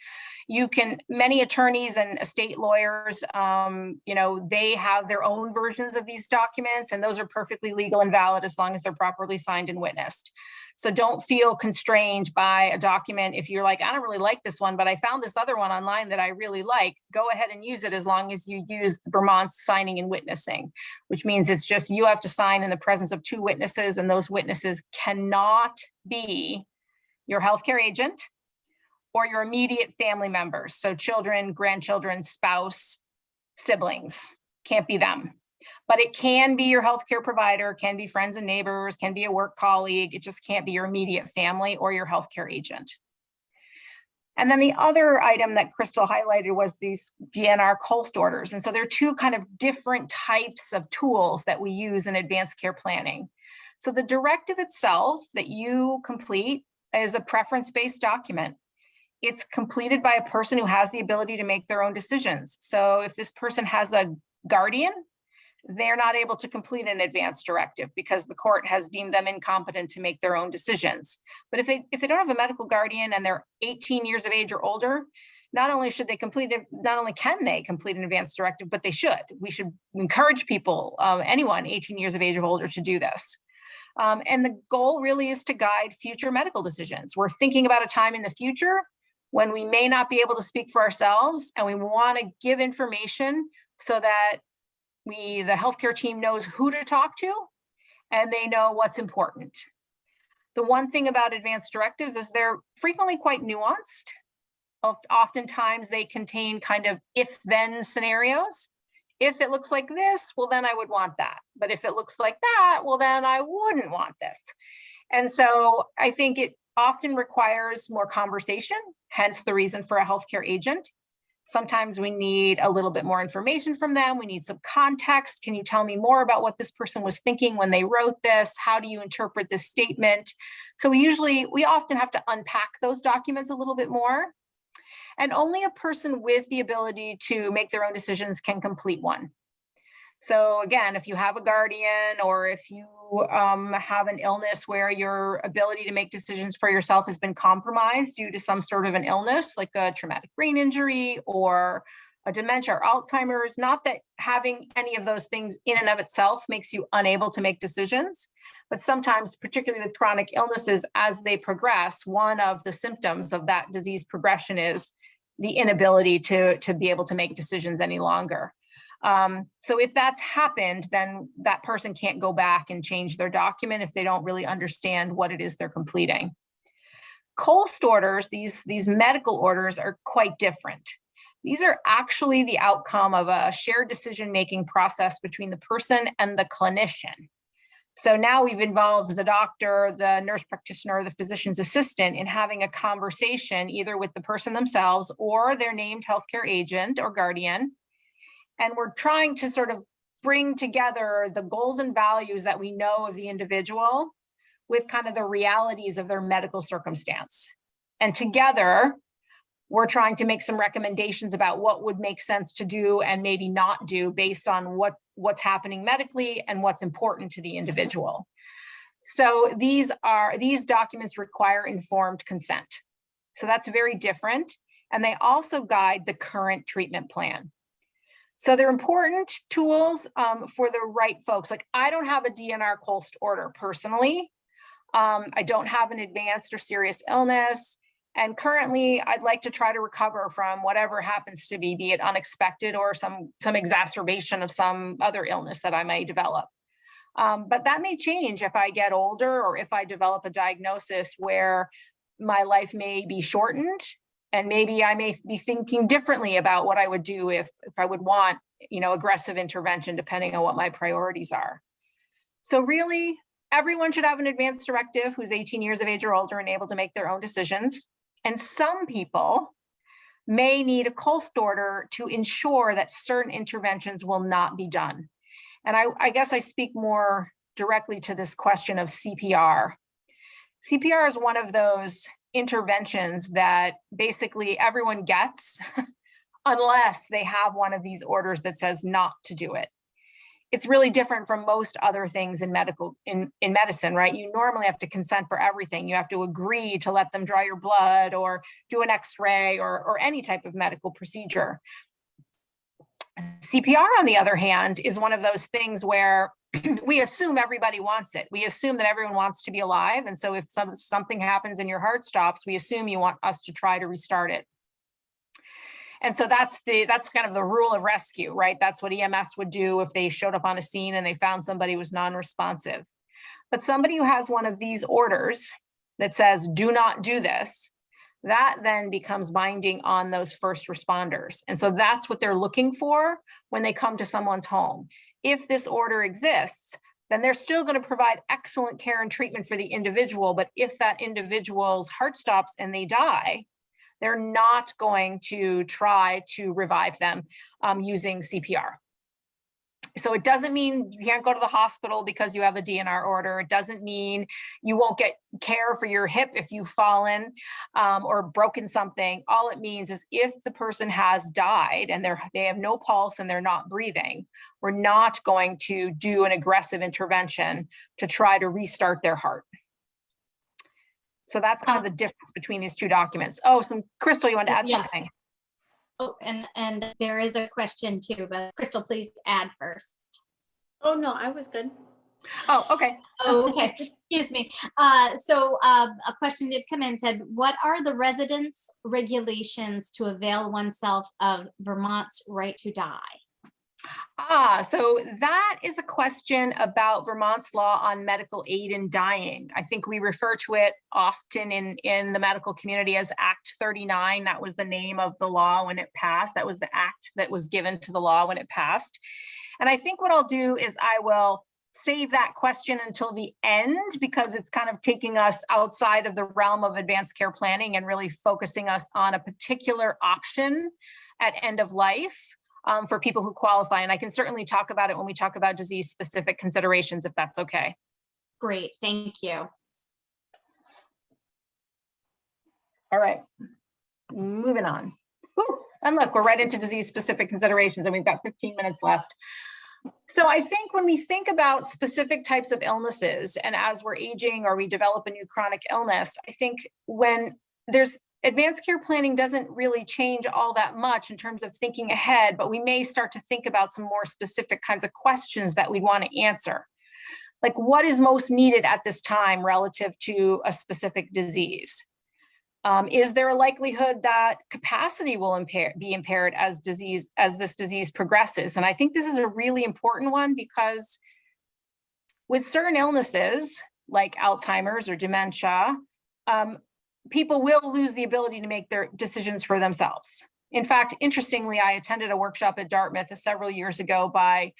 Many attorneys and estate lawyers, you know, they have their own versions of these documents, and those are perfectly legal and valid as long as they're properly signed and witnessed. So don't feel constrained by a document. If you're like, I don't really like this one, but I found this other one online that I really like, go ahead and use it as long as you use Vermont's signing and witnessing, which means it's just you have to sign in the presence of two witnesses, and those witnesses cannot be your healthcare agent or your immediate family members. So children, grandchildren, spouse, siblings, can't be them. But it can be your healthcare provider, can be friends and neighbors, can be a work colleague. It just can't be your immediate family or your healthcare agent. And then the other item that Crystal highlighted was these GNR COLST orders. And so there are two kind of different types of tools that we use in advanced care planning. So the directive itself that you complete is a preference-based document. It's completed by a person who has the ability to make their own decisions. So if this person has a guardian, they're not able to complete an advance directive because the court has deemed them incompetent to make their own decisions. But if they don't have a medical guardian and they're 18 years of age or older, not only can they complete an advance directive, but they should. We should encourage people, anyone 18 years of age or older, to do this. And the goal really is to guide future medical decisions. We're thinking about a time in the future when we may not be able to speak for ourselves, and we want to give information so that the healthcare team knows who to talk to and they know what's important. The one thing about advanced directives is they're frequently quite nuanced. Oftentimes they contain kind of if-then scenarios. If it looks like this, well, then I would want that. But if it looks like that, well, then I wouldn't want this. And so I think it often requires more conversation, hence the reason for a healthcare agent. Sometimes we need a little bit more information from them. We need some context. Can you tell me more about what this person was thinking when they wrote this? How do you interpret this statement? So we often have to unpack those documents a little bit more. And only a person with the ability to make their own decisions can complete one. So again, if you have a guardian or if you have an illness where your ability to make decisions for yourself has been compromised due to some sort of an illness, like a traumatic brain injury or a dementia or Alzheimer's. Not that having any of those things in and of itself makes you unable to make decisions, but sometimes, particularly with chronic illnesses, as they progress, one of the symptoms of that disease progression is the inability to be able to make decisions any longer. So if that's happened, then that person can't go back and change their document if they don't really understand what it is they're completing. COLST orders, these medical orders, are quite different. These are actually the outcome of a shared decision-making process between the person and the clinician. So now we've involved the doctor, the nurse practitioner, the physician's assistant in having a conversation either with the person themselves or their named healthcare agent or guardian. And we're trying to sort of bring together the goals and values that we know of the individual with kind of the realities of their medical circumstance. And together, we're trying to make some recommendations about what would make sense to do and maybe not do based on what's happening medically and what's important to the individual. So these documents require informed consent. So that's very different. And they also guide the current treatment plan. So they're important tools for the right folks. Like, I don't have a DNR COLST order personally. I don't have an advanced or serious illness. And currently, I'd like to try to recover from whatever happens to be it unexpected or some exacerbation of some other illness that I may develop. But that may change if I get older or if I develop a diagnosis where my life may be shortened, and maybe I may be thinking differently about what I would do if I would want, aggressive intervention, depending on what my priorities are. So really, everyone should have an advance directive who's 18 years of age or older and able to make their own decisions. And some people may need a COLST order to ensure that certain interventions will not be done. And I guess I speak more directly to this question of CPR. CPR is one of those interventions that basically everyone gets unless they have one of these orders that says not to do it. It's really different from most other things in medicine, right? You normally have to consent for everything. You have to agree to let them draw your blood or do an X-ray or any type of medical procedure. CPR, on the other hand, is one of those things where we assume everybody wants it. We assume that everyone wants to be alive. And so if something happens and your heart stops, we assume you want us to try to restart it. And so that's kind of the rule of rescue, right? That's what EMS would do if they showed up on a scene and they found somebody was non-responsive. But somebody who has one of these orders that says, do not do this, that then becomes binding on those first responders. And so that's what they're looking for when they come to someone's home. If this order exists, then they're still going to provide excellent care and treatment for the individual. But if that individual's heart stops and they die, they're not going to try to revive them using CPR. So it doesn't mean you can't go to the hospital because you have a DNR order. It doesn't mean you won't get care for your hip if you've fallen or broken something. All it means is if the person has died and they have no pulse and they're not breathing, we're not going to do an aggressive intervention to try to restart their heart. So that's kind of the difference between these two documents. Oh, Crystal, you want to add something? Oh, and there is a question too, but Crystal, please add first. Oh, no, I was good. Oh, okay. Oh, okay. Excuse me. So a question did come in, said, what are the residents' regulations to avail oneself of Vermont's right to die? So that is a question about Vermont's law on medical aid in dying. I think we refer to it often in the medical community as Act 39. That was the name of the law when it passed. That was the act that was given to the law when it passed. And I think what I'll do is I will save that question until the end, because it's kind of taking us outside of the realm of advanced care planning and really focusing us on a particular option at end of life. For people who qualify. And I can certainly talk about it when we talk about disease-specific considerations, if that's okay. Great, thank you. All right, moving on. Woo. And look, we're right into disease-specific considerations and we've got 15 minutes left. So I think when we think about specific types of illnesses and as we're aging or we develop a new chronic illness, I think when there's advanced care planning doesn't really change all that much in terms of thinking ahead, but we may start to think about some more specific kinds of questions that we want to answer. Like, what is most needed at this time relative to a specific disease? Is there a likelihood that capacity will be impaired as this disease progresses? And I think this is a really important one, because with certain illnesses like Alzheimer's or dementia, people will lose the ability to make their decisions for themselves. In fact, interestingly, I attended a workshop at Dartmouth several years ago by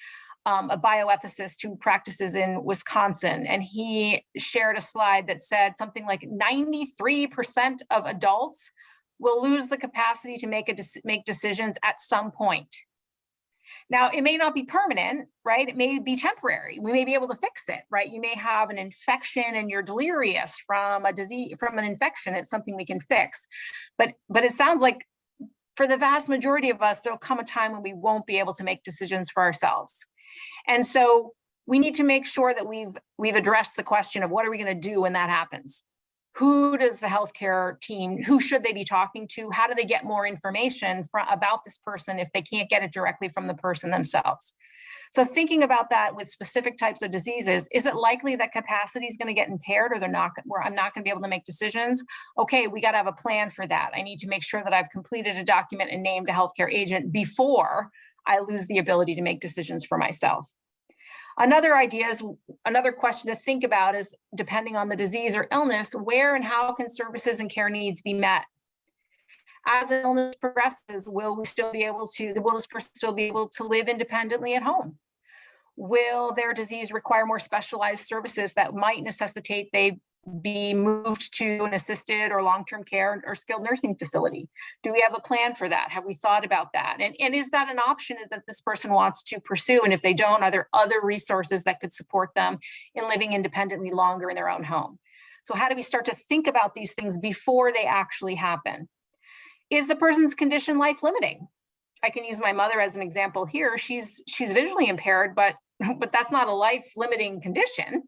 a bioethicist who practices in Wisconsin, and he shared a slide that said something like 93% of adults will lose the capacity to make decisions at some point. Now, it may not be permanent, right? It may be temporary. We may be able to fix it, right? You may have an infection and you're delirious from a disease, from an infection. It's something we can fix. But it sounds like for the vast majority of us, there'll come a time when we won't be able to make decisions for ourselves. And so we need to make sure that we've addressed the question of what are we going to do when that happens? Who does the healthcare team, who should they be talking to? How do they get more information about this person if they can't get it directly from the person themselves? So thinking about that with specific types of diseases, is it likely that capacity is going to get impaired, or I'm not going to be able to make decisions? Okay, we got to have a plan for that. I need to make sure that I've completed a document and named a healthcare agent before I lose the ability to make decisions for myself. Another question to think about is, depending on the disease or illness, where and how can services and care needs be met? As an illness progresses, will this person still be able to live independently at home? Will their disease require more specialized services that might necessitate they be moved to an assisted or long-term care or skilled nursing facility? Do we have a plan for that? Have we thought about that? And is that an option that this person wants to pursue? And if they don't, are there other resources that could support them in living independently longer in their own home? So how do we start to think about these things before they actually happen? Is the person's condition life-limiting? I can use my mother as an example here. She's visually impaired, but that's not a life-limiting condition.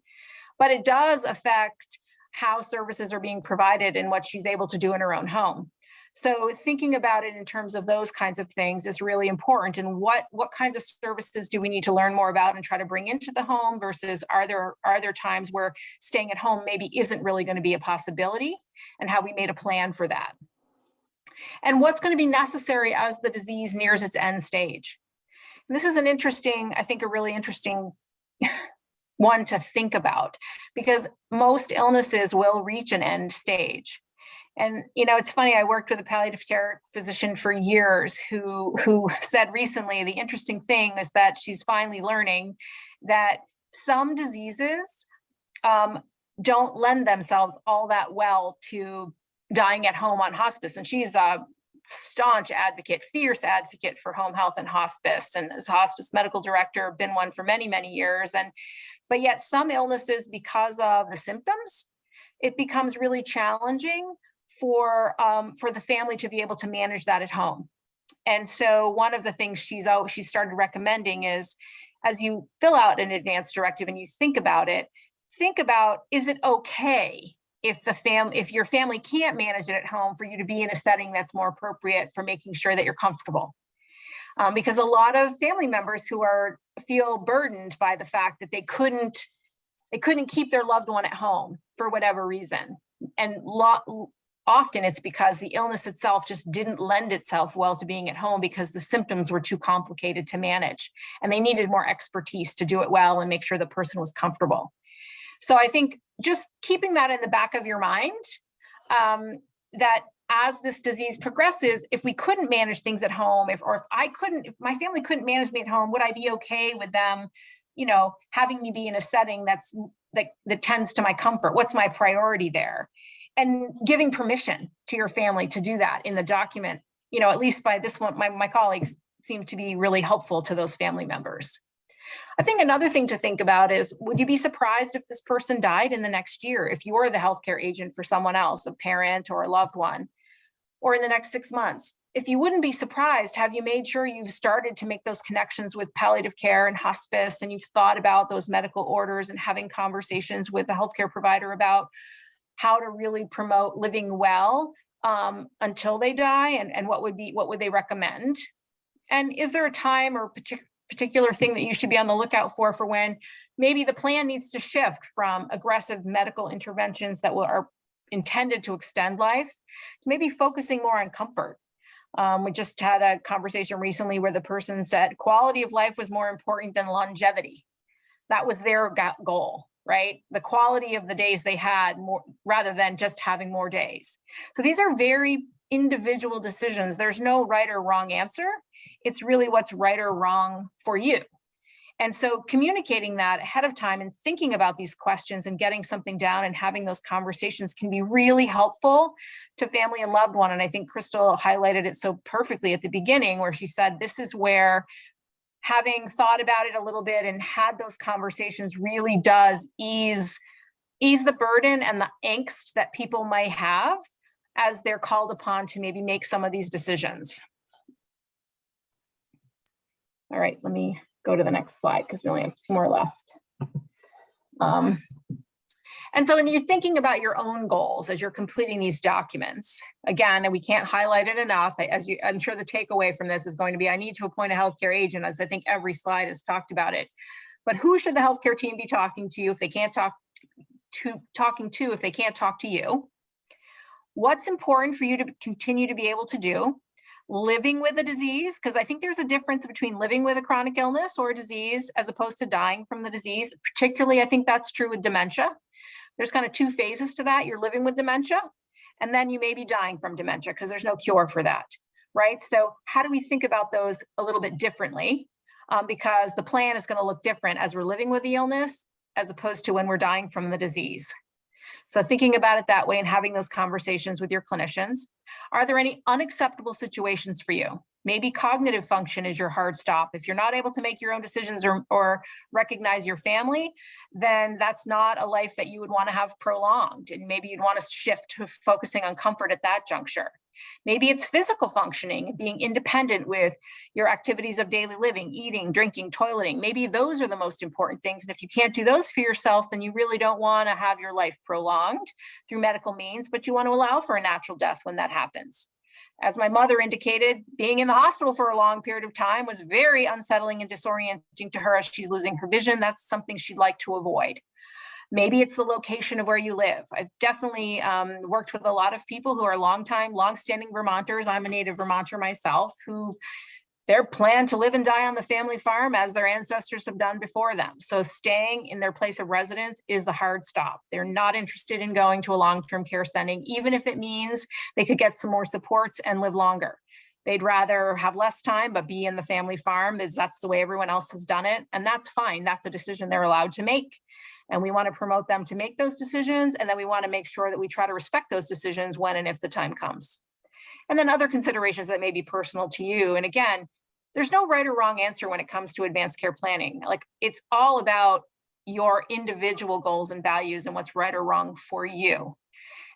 But it does affect how services are being provided and what she's able to do in her own home. So thinking about it in terms of those kinds of things is really important. And what kinds of services do we need to learn more about and try to bring into the home, versus are there times where staying at home maybe isn't really going to be a possibility, and have we made a plan for that? And what's going to be necessary as the disease nears its end stage? And this is a really interesting one to think about, because most illnesses will reach an end stage. And, it's funny, I worked with a palliative care physician for years who said recently, the interesting thing is that she's finally learning that some diseases don't lend themselves all that well to dying at home on hospice. And she's a staunch advocate, fierce advocate for home health and hospice, and as hospice medical director, been one for many, many years. But yet some illnesses, because of the symptoms, it becomes really challenging for the family to be able to manage that at home. And so one of the things she started recommending is, as you fill out an advance directive and you think about, is it okay if your family can't manage it at home, for you to be in a setting that's more appropriate for making sure that you're comfortable? Because a lot of family members who feel burdened by the fact that they couldn't keep their loved one at home for whatever reason. And often it's because the illness itself just didn't lend itself well to being at home, because the symptoms were too complicated to manage, and they needed more expertise to do it well and make sure the person was comfortable. So I think just keeping that in the back of your mind, that as this disease progresses, if we couldn't manage things at home, if my family couldn't manage me at home, would I be okay with them, having me be in a setting that tends to my comfort? What's my priority there? And giving permission to your family to do that in the document, at least by this one, my colleagues seem to be really helpful to those family members. I think another thing to think about is, would you be surprised if this person died in the next year, if you're the healthcare agent for someone else, a parent or a loved one, or in the next 6 months? If you wouldn't be surprised, have you made sure you've started to make those connections with palliative care and hospice, and you've thought about those medical orders and having conversations with the healthcare provider about how to really promote living well until they die, and what would they recommend? And is there a time or particular thing that you should be on the lookout for when maybe the plan needs to shift from aggressive medical interventions that are intended to extend life to maybe focusing more on comfort? We just had a conversation recently where the person said quality of life was more important than longevity. That was their goal, right? The quality of the days they had more rather than just having more days. So these are very individual decisions. There's no right or wrong answer. It's really what's right or wrong for you. And so communicating that ahead of time and thinking about these questions and getting something down and having those conversations can be really helpful to family and loved one. And I think Crystal highlighted it so perfectly at the beginning, where she said, this is where having thought about it a little bit and had those conversations really does ease the burden and the angst that people might have as they're called upon to maybe make some of these decisions. All right, let me go to the next slide because we only have 2 more left. And so when you're thinking about your own goals as you're completing these documents, again, and we can't highlight it enough, I'm sure the takeaway from this is going to be, I need to appoint a healthcare agent, as I think every slide has talked about it. But who should the healthcare team be talking to if they can't talk to you? What's important for you to continue to be able to do? Living with a disease, because I think there's a difference between living with a chronic illness or a disease as opposed to dying from the disease. Particularly, I think that's true with dementia. There's kind of 2 phases to that. You're living with dementia, and then you may be dying from dementia because there's no cure for that, right? So how do we think about those a little bit differently? Because the plan is going to look different as we're living with the illness as opposed to when we're dying from the disease. So thinking about it that way and having those conversations with your clinicians. Are there any unacceptable situations for you? Maybe cognitive function is your hard stop. If you're not able to make your own decisions or recognize your family, then that's not a life that you would want to have prolonged. And maybe you'd want to shift to focusing on comfort at that juncture. Maybe it's physical functioning, being independent with your activities of daily living, eating, drinking, toileting. Maybe those are the most important things. And if you can't do those for yourself, then you really don't want to have your life prolonged through medical means, but you want to allow for a natural death when that happens. As my mother indicated, being in the hospital for a long period of time was very unsettling and disorienting to her as she's losing her vision. That's something she'd like to avoid. Maybe it's the location of where you live. I've definitely worked with a lot of people who are long-standing Vermonters. I'm a native Vermonter myself, who they're planned to live and die on the family farm as their ancestors have done before them. So staying in their place of residence is the hard stop. They're not interested in going to a long-term care setting, even if it means they could get some more supports and live longer. They'd rather have less time, but be in the family farm, as that's the way everyone else has done it. And that's fine. That's a decision they're allowed to make. And we want to promote them to make those decisions. And then we want to make sure that we try to respect those decisions when and if the time comes. And then other considerations that may be personal to you. And again, there's no right or wrong answer when it comes to advanced care planning. Like, it's all about your individual goals and values and what's right or wrong for you.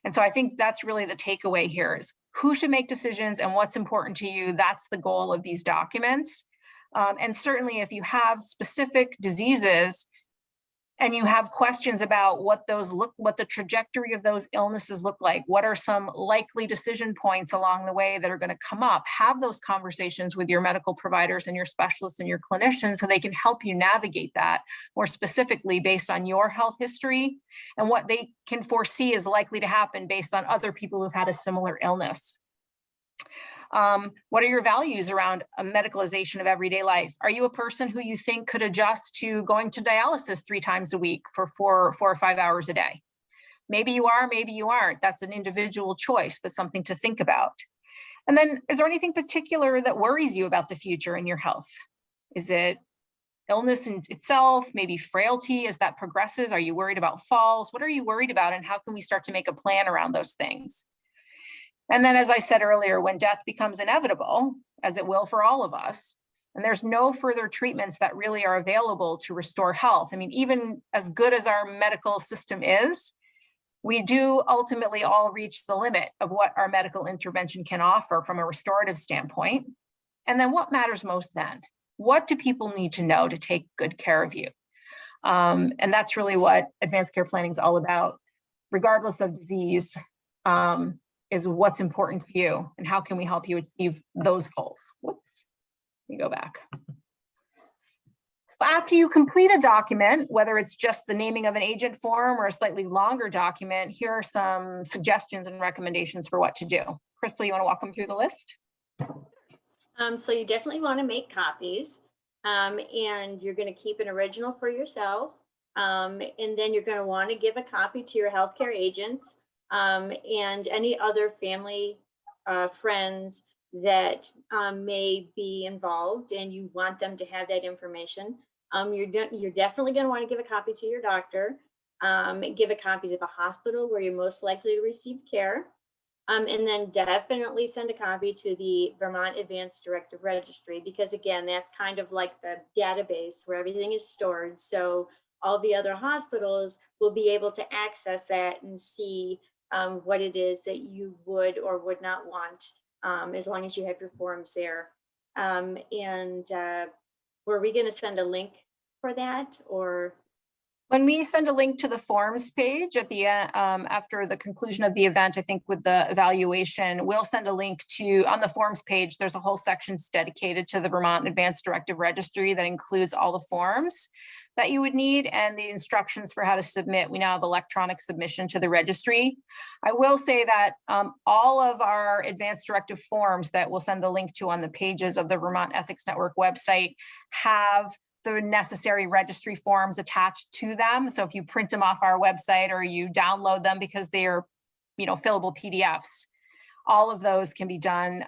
And so I think that's really the takeaway here is who should make decisions and what's important to you. That's the goal of these documents. And certainly if you have specific diseases and you have questions about what the trajectory of those illnesses look like, what are some likely decision points along the way that are going to come up, have those conversations with your medical providers and your specialists and your clinicians so they can help you navigate that more specifically based on your health history and what they can foresee is likely to happen based on other people who've had a similar illness. What are your values around a medicalization of everyday life? Are you a person who you think could adjust to going to dialysis 3 times a week for 4 or 5 hours a day? Maybe you are, maybe you aren't. That's an individual choice, but something to think about. And then, is there anything particular that worries you about the future in your health? Is it illness in itself, maybe frailty as that progresses? Are you worried about falls? What are you worried about, and how can we start to make a plan around those things? And then, as I said earlier, when death becomes inevitable, as it will for all of us, and there's no further treatments that really are available to restore health. I mean, even as good as our medical system is, we do ultimately all reach the limit of what our medical intervention can offer from a restorative standpoint. And then what matters most then? What do people need to know to take good care of you? And that's really what advanced care planning is all about, regardless of disease. is what's important for you and how can we help you achieve those goals. Whoops, let me go back. So after you complete a document, whether it's just the naming of an agent form or a slightly longer document, here are some suggestions and recommendations for what to do. Crystal, you want to walk them through the list? So you definitely want to make copies, and you're going to keep an original for yourself. And then you're going to want to give a copy to your healthcare agents and any other family, friends that may be involved, and you want them to have that information. You're definitely going to want to give a copy to your doctor, give a copy to the hospital where you're most likely to receive care. And then definitely send a copy to the Vermont Advanced Directive Registry, because again, that's kind of like the database where everything is stored. So all the other hospitals will be able to access that and see what it is that you would or would not want, as long as you have your forms there. Were we going to send a link for that, or? When we send a link to the forms page at the end, after the conclusion of the event, I think with the evaluation, we'll send a link to, on the forms page, there's a whole section dedicated to the Vermont Advanced Directive Registry that includes all the forms that you would need and the instructions for how to submit. We now have electronic submission to the registry. I will say that all of our advanced directive forms that we'll send the link to on the pages of the Vermont Ethics Network website have the necessary registry forms attached to them. So if you print them off our website or you download them because they are, fillable PDFs, all of those can be done.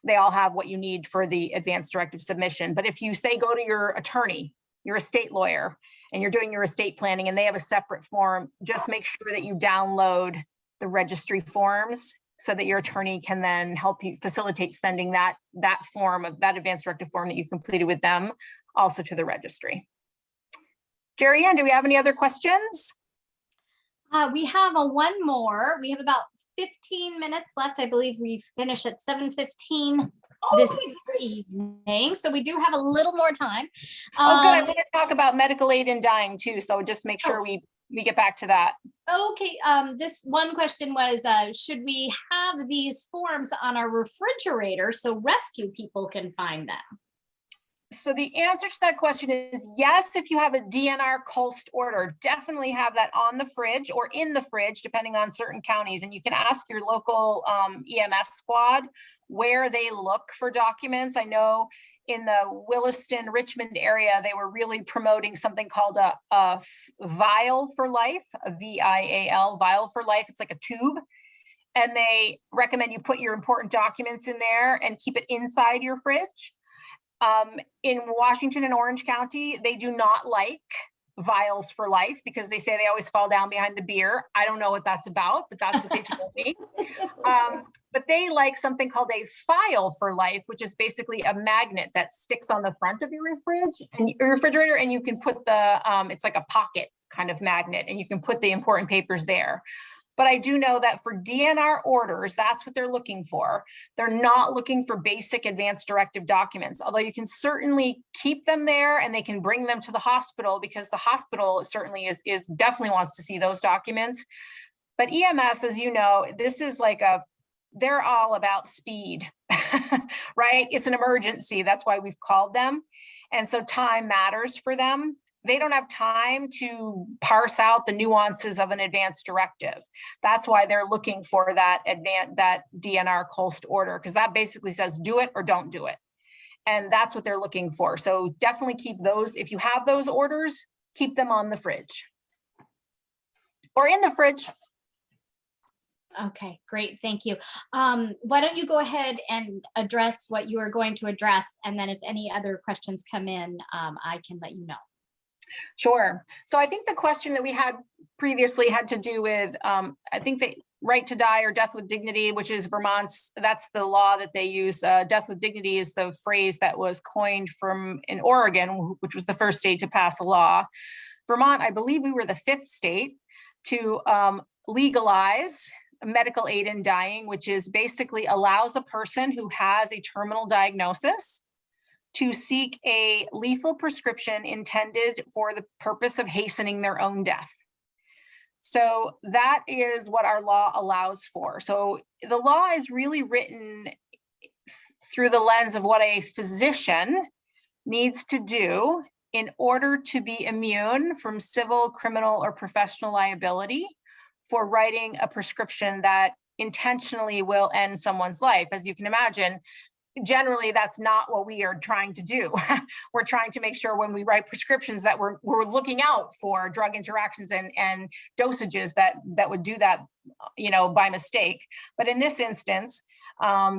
They all have what you need for the advanced directive submission. But if you say go to your attorney, your estate lawyer, and you're doing your estate planning and they have a separate form, just make sure that you download the registry forms so that your attorney can then help you facilitate sending that form of that advanced directive form that you completed with them also to the registry. Jerry Ann, do we have any other questions? We have one more. We have about 15 minutes left. I believe we finish at 7:15 this evening. So we do have a little more time. Oh, good. I want to talk about medical aid in dying too. So just make sure we get back to that. Okay, this one question was, should we have these forms on our refrigerator so rescue people can find them? So the answer to that question is yes. If you have a DNR COLST order, definitely have that on the fridge or in the fridge, depending on certain counties. And you can ask your local EMS squad where they look for documents. I know in the Williston, Richmond area, they were really promoting something called a vial for life, a VIAL, vial for life. It's like a tube. And they recommend you put your important documents in there and keep it inside your fridge. In Washington and Orange County, they do not like vials for life because they say they always fall down behind the beer. I don't know what that's about, but that's what they told me. But they like something called a file for life, which is basically a magnet that sticks on the front of your refrigerator, and you can put the, it's like a pocket kind of magnet, and you can put the important papers there. But I do know that for DNR orders, that's what they're looking for. They're not looking for basic advanced directive documents, although you can certainly keep them there and they can bring them to the hospital because the hospital certainly is definitely wants to see those documents. But EMS, as you know, this is like they're all about speed, right? It's an emergency. That's why we've called them. And so time matters for them. They don't have time to parse out the nuances of an advanced directive. That's why they're looking for that DNR COLST order, because that basically says do it or don't do it. And that's what they're looking for. So definitely keep those. If you have those orders, keep them on the fridge or in the fridge. Okay, great. Thank you. Why don't you go ahead and address what you are going to address? And then if any other questions come in, I can let you know. Sure. So I think the question that we had previously had to do with, I think the right to die or death with dignity, which is Vermont's, that's the law that they use. Death with dignity is the phrase that was coined in Oregon, which was the first state to pass a law. Vermont, I believe we were the 5th state to legalize medical aid in dying, which is basically allows a person who has a terminal diagnosis to seek a lethal prescription intended for the purpose of hastening their own death. So that is what our law allows for. So the law is really written through the lens of what a physician needs to do in order to be immune from civil, criminal, or professional liability for writing a prescription that intentionally will end someone's life. As you can imagine, generally that's not what we are trying to do. We're trying to make sure when we write prescriptions that we're looking out for drug interactions and dosages that would do that, by mistake. But in this instance,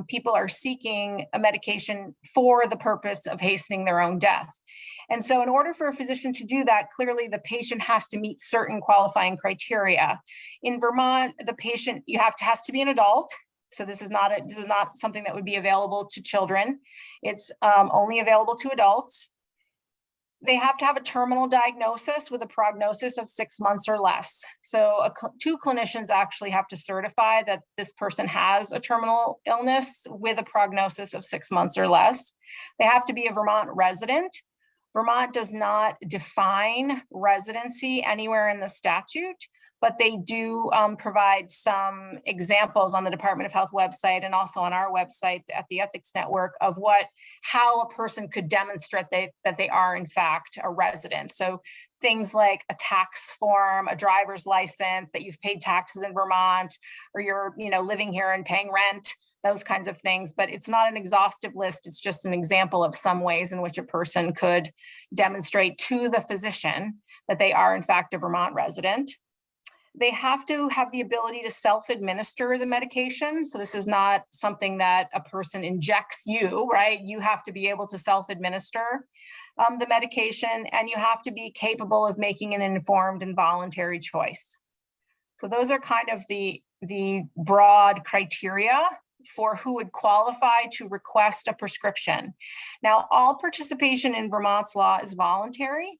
people are seeking a medication for the purpose of hastening their own death. And so in order for a physician to do that, clearly the patient has to meet certain qualifying criteria. In Vermont, the patient has to be an adult. So this is not something that would be available to children. It's only available to adults. They have to have a terminal diagnosis with a prognosis of 6 months or less. So two clinicians actually have to certify that this person has a terminal illness with a prognosis of 6 months or less. They have to be a Vermont resident. Vermont does not define residency anywhere in the statute, but they do provide some examples on the Department of Health website and also on our website at the Ethics Network of how a person could demonstrate that they are in fact a resident. So things like a tax form, a driver's license, that you've paid taxes in Vermont, or you're living here and paying rent, those kinds of things. But it's not an exhaustive list. It's just an example of some ways in which a person could demonstrate to the physician that they are in fact a Vermont resident. They have to have the ability to self-administer the medication. So this is not something that a person injects you, right? You have to be able to self-administer the medication, and you have to be capable of making an informed and voluntary choice. So those are kind of the broad criteria for who would qualify to request a prescription. Now, all participation in Vermont's law is voluntary,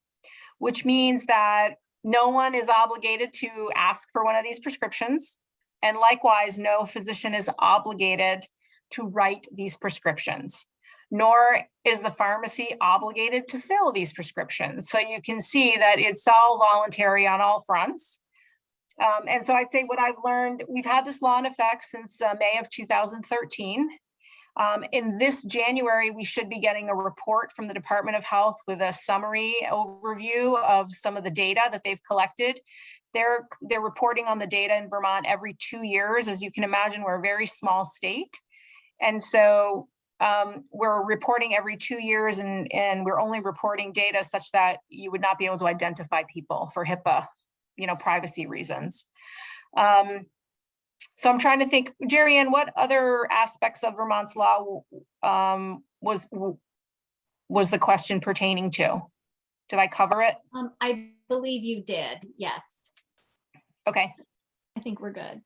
which means that no one is obligated to ask for one of these prescriptions. And likewise, no physician is obligated to write these prescriptions, nor is the pharmacy obligated to fill these prescriptions. So you can see that it's all voluntary on all fronts. And so I'd say what I've learned, we've had this law in effect since May of 2013. In this January, we should be getting a report from the Department of Health with a summary overview of some of the data that they've collected. They're reporting on the data in Vermont every 2 years. As you can imagine, we're a very small state. And so we're reporting every 2 years, and we're only reporting data such that you would not be able to identify people for HIPAA, privacy reasons. So I'm trying to think, Jerry Ann, what other aspects of Vermont's law was the question pertaining to? Did I cover it? I believe you did, yes. Okay. I think we're good.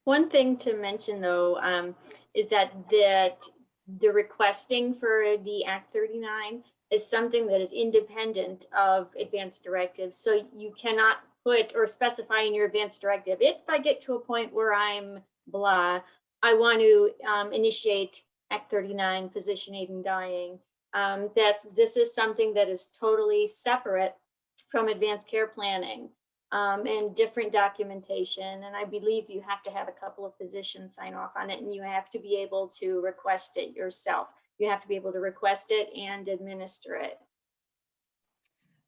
One thing to mention though, is that the requesting for the Act 39 is something that is independent of advance directives. So you cannot put or specify in your advance directive, if I get to a point where I'm blah, I want to initiate Act 39, physician aid in dying. This is something that is totally separate from advanced care planning and different documentation. And I believe you have to have a couple of physicians sign off on it, and you have to be able to request it yourself. You have to be able to request it and administer it.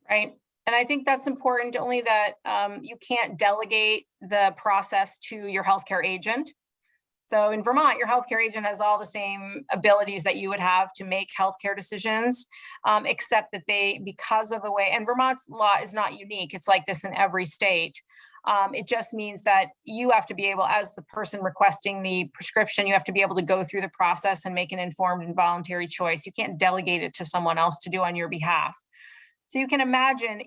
Right. And I think that's important, only that you can't delegate the process to your healthcare agent. So in Vermont, your healthcare agent has all the same abilities that you would have to make healthcare decisions, except that because of the way, and Vermont's law is not unique, it's like this in every state. It just means that you have to be able, as the person requesting the prescription, you have to be able to go through the process and make an informed and voluntary choice. You can't delegate it to someone else to do on your behalf. So you can imagine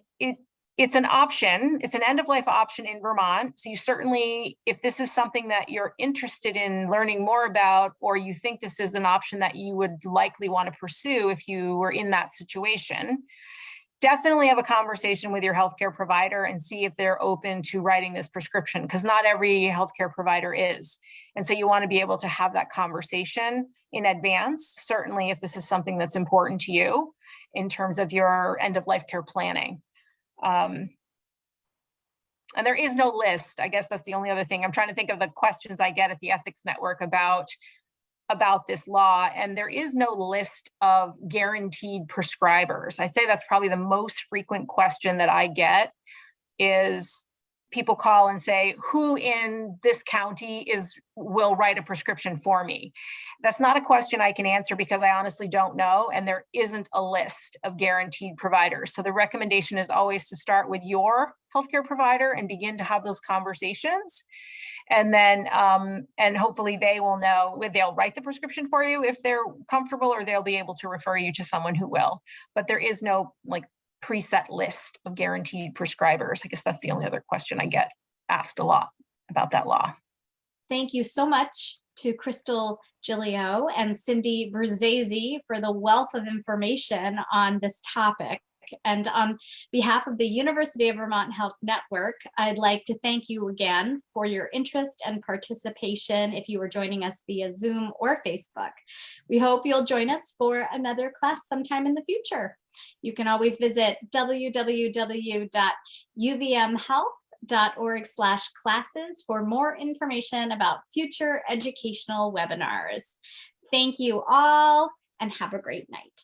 it's an option, it's an end-of-life option in Vermont. So you certainly, if this is something that you're interested in learning more about, or you think this is an option that you would likely want to pursue if you were in that situation, definitely have a conversation with your healthcare provider and see if they're open to writing this prescription, because not every healthcare provider is. And so you want to be able to have that conversation in advance, certainly if this is something that's important to you in terms of your end-of-life care planning. And there is no list. I guess that's the only other thing. I'm trying to think of the questions I get at the Ethics Network about this law, and there is no list of guaranteed prescribers. I say that's probably the most frequent question that I get is people call and say, who in this county will write a prescription for me? That's not a question I can answer because I honestly don't know, and there isn't a list of guaranteed providers. So the recommendation is always to start with your healthcare provider and begin to have those conversations. And then, and hopefully they will know, they'll write the prescription for you if they're comfortable, or they'll be able to refer you to someone who will. But there is no like preset list of guaranteed prescribers. I guess that's the only other question I get asked a lot about that law. Thank you so much to Crystal Giglio and Cindy Bruzzese for the wealth of information on this topic. And on behalf of the University of Vermont Health Network, I'd like to thank you again for your interest and participation if you were joining us via Zoom or Facebook. We hope you'll join us for another class sometime in the future. You can always visit www.uvmhealth.org/classes for more information about future educational webinars. Thank you all and have a great night.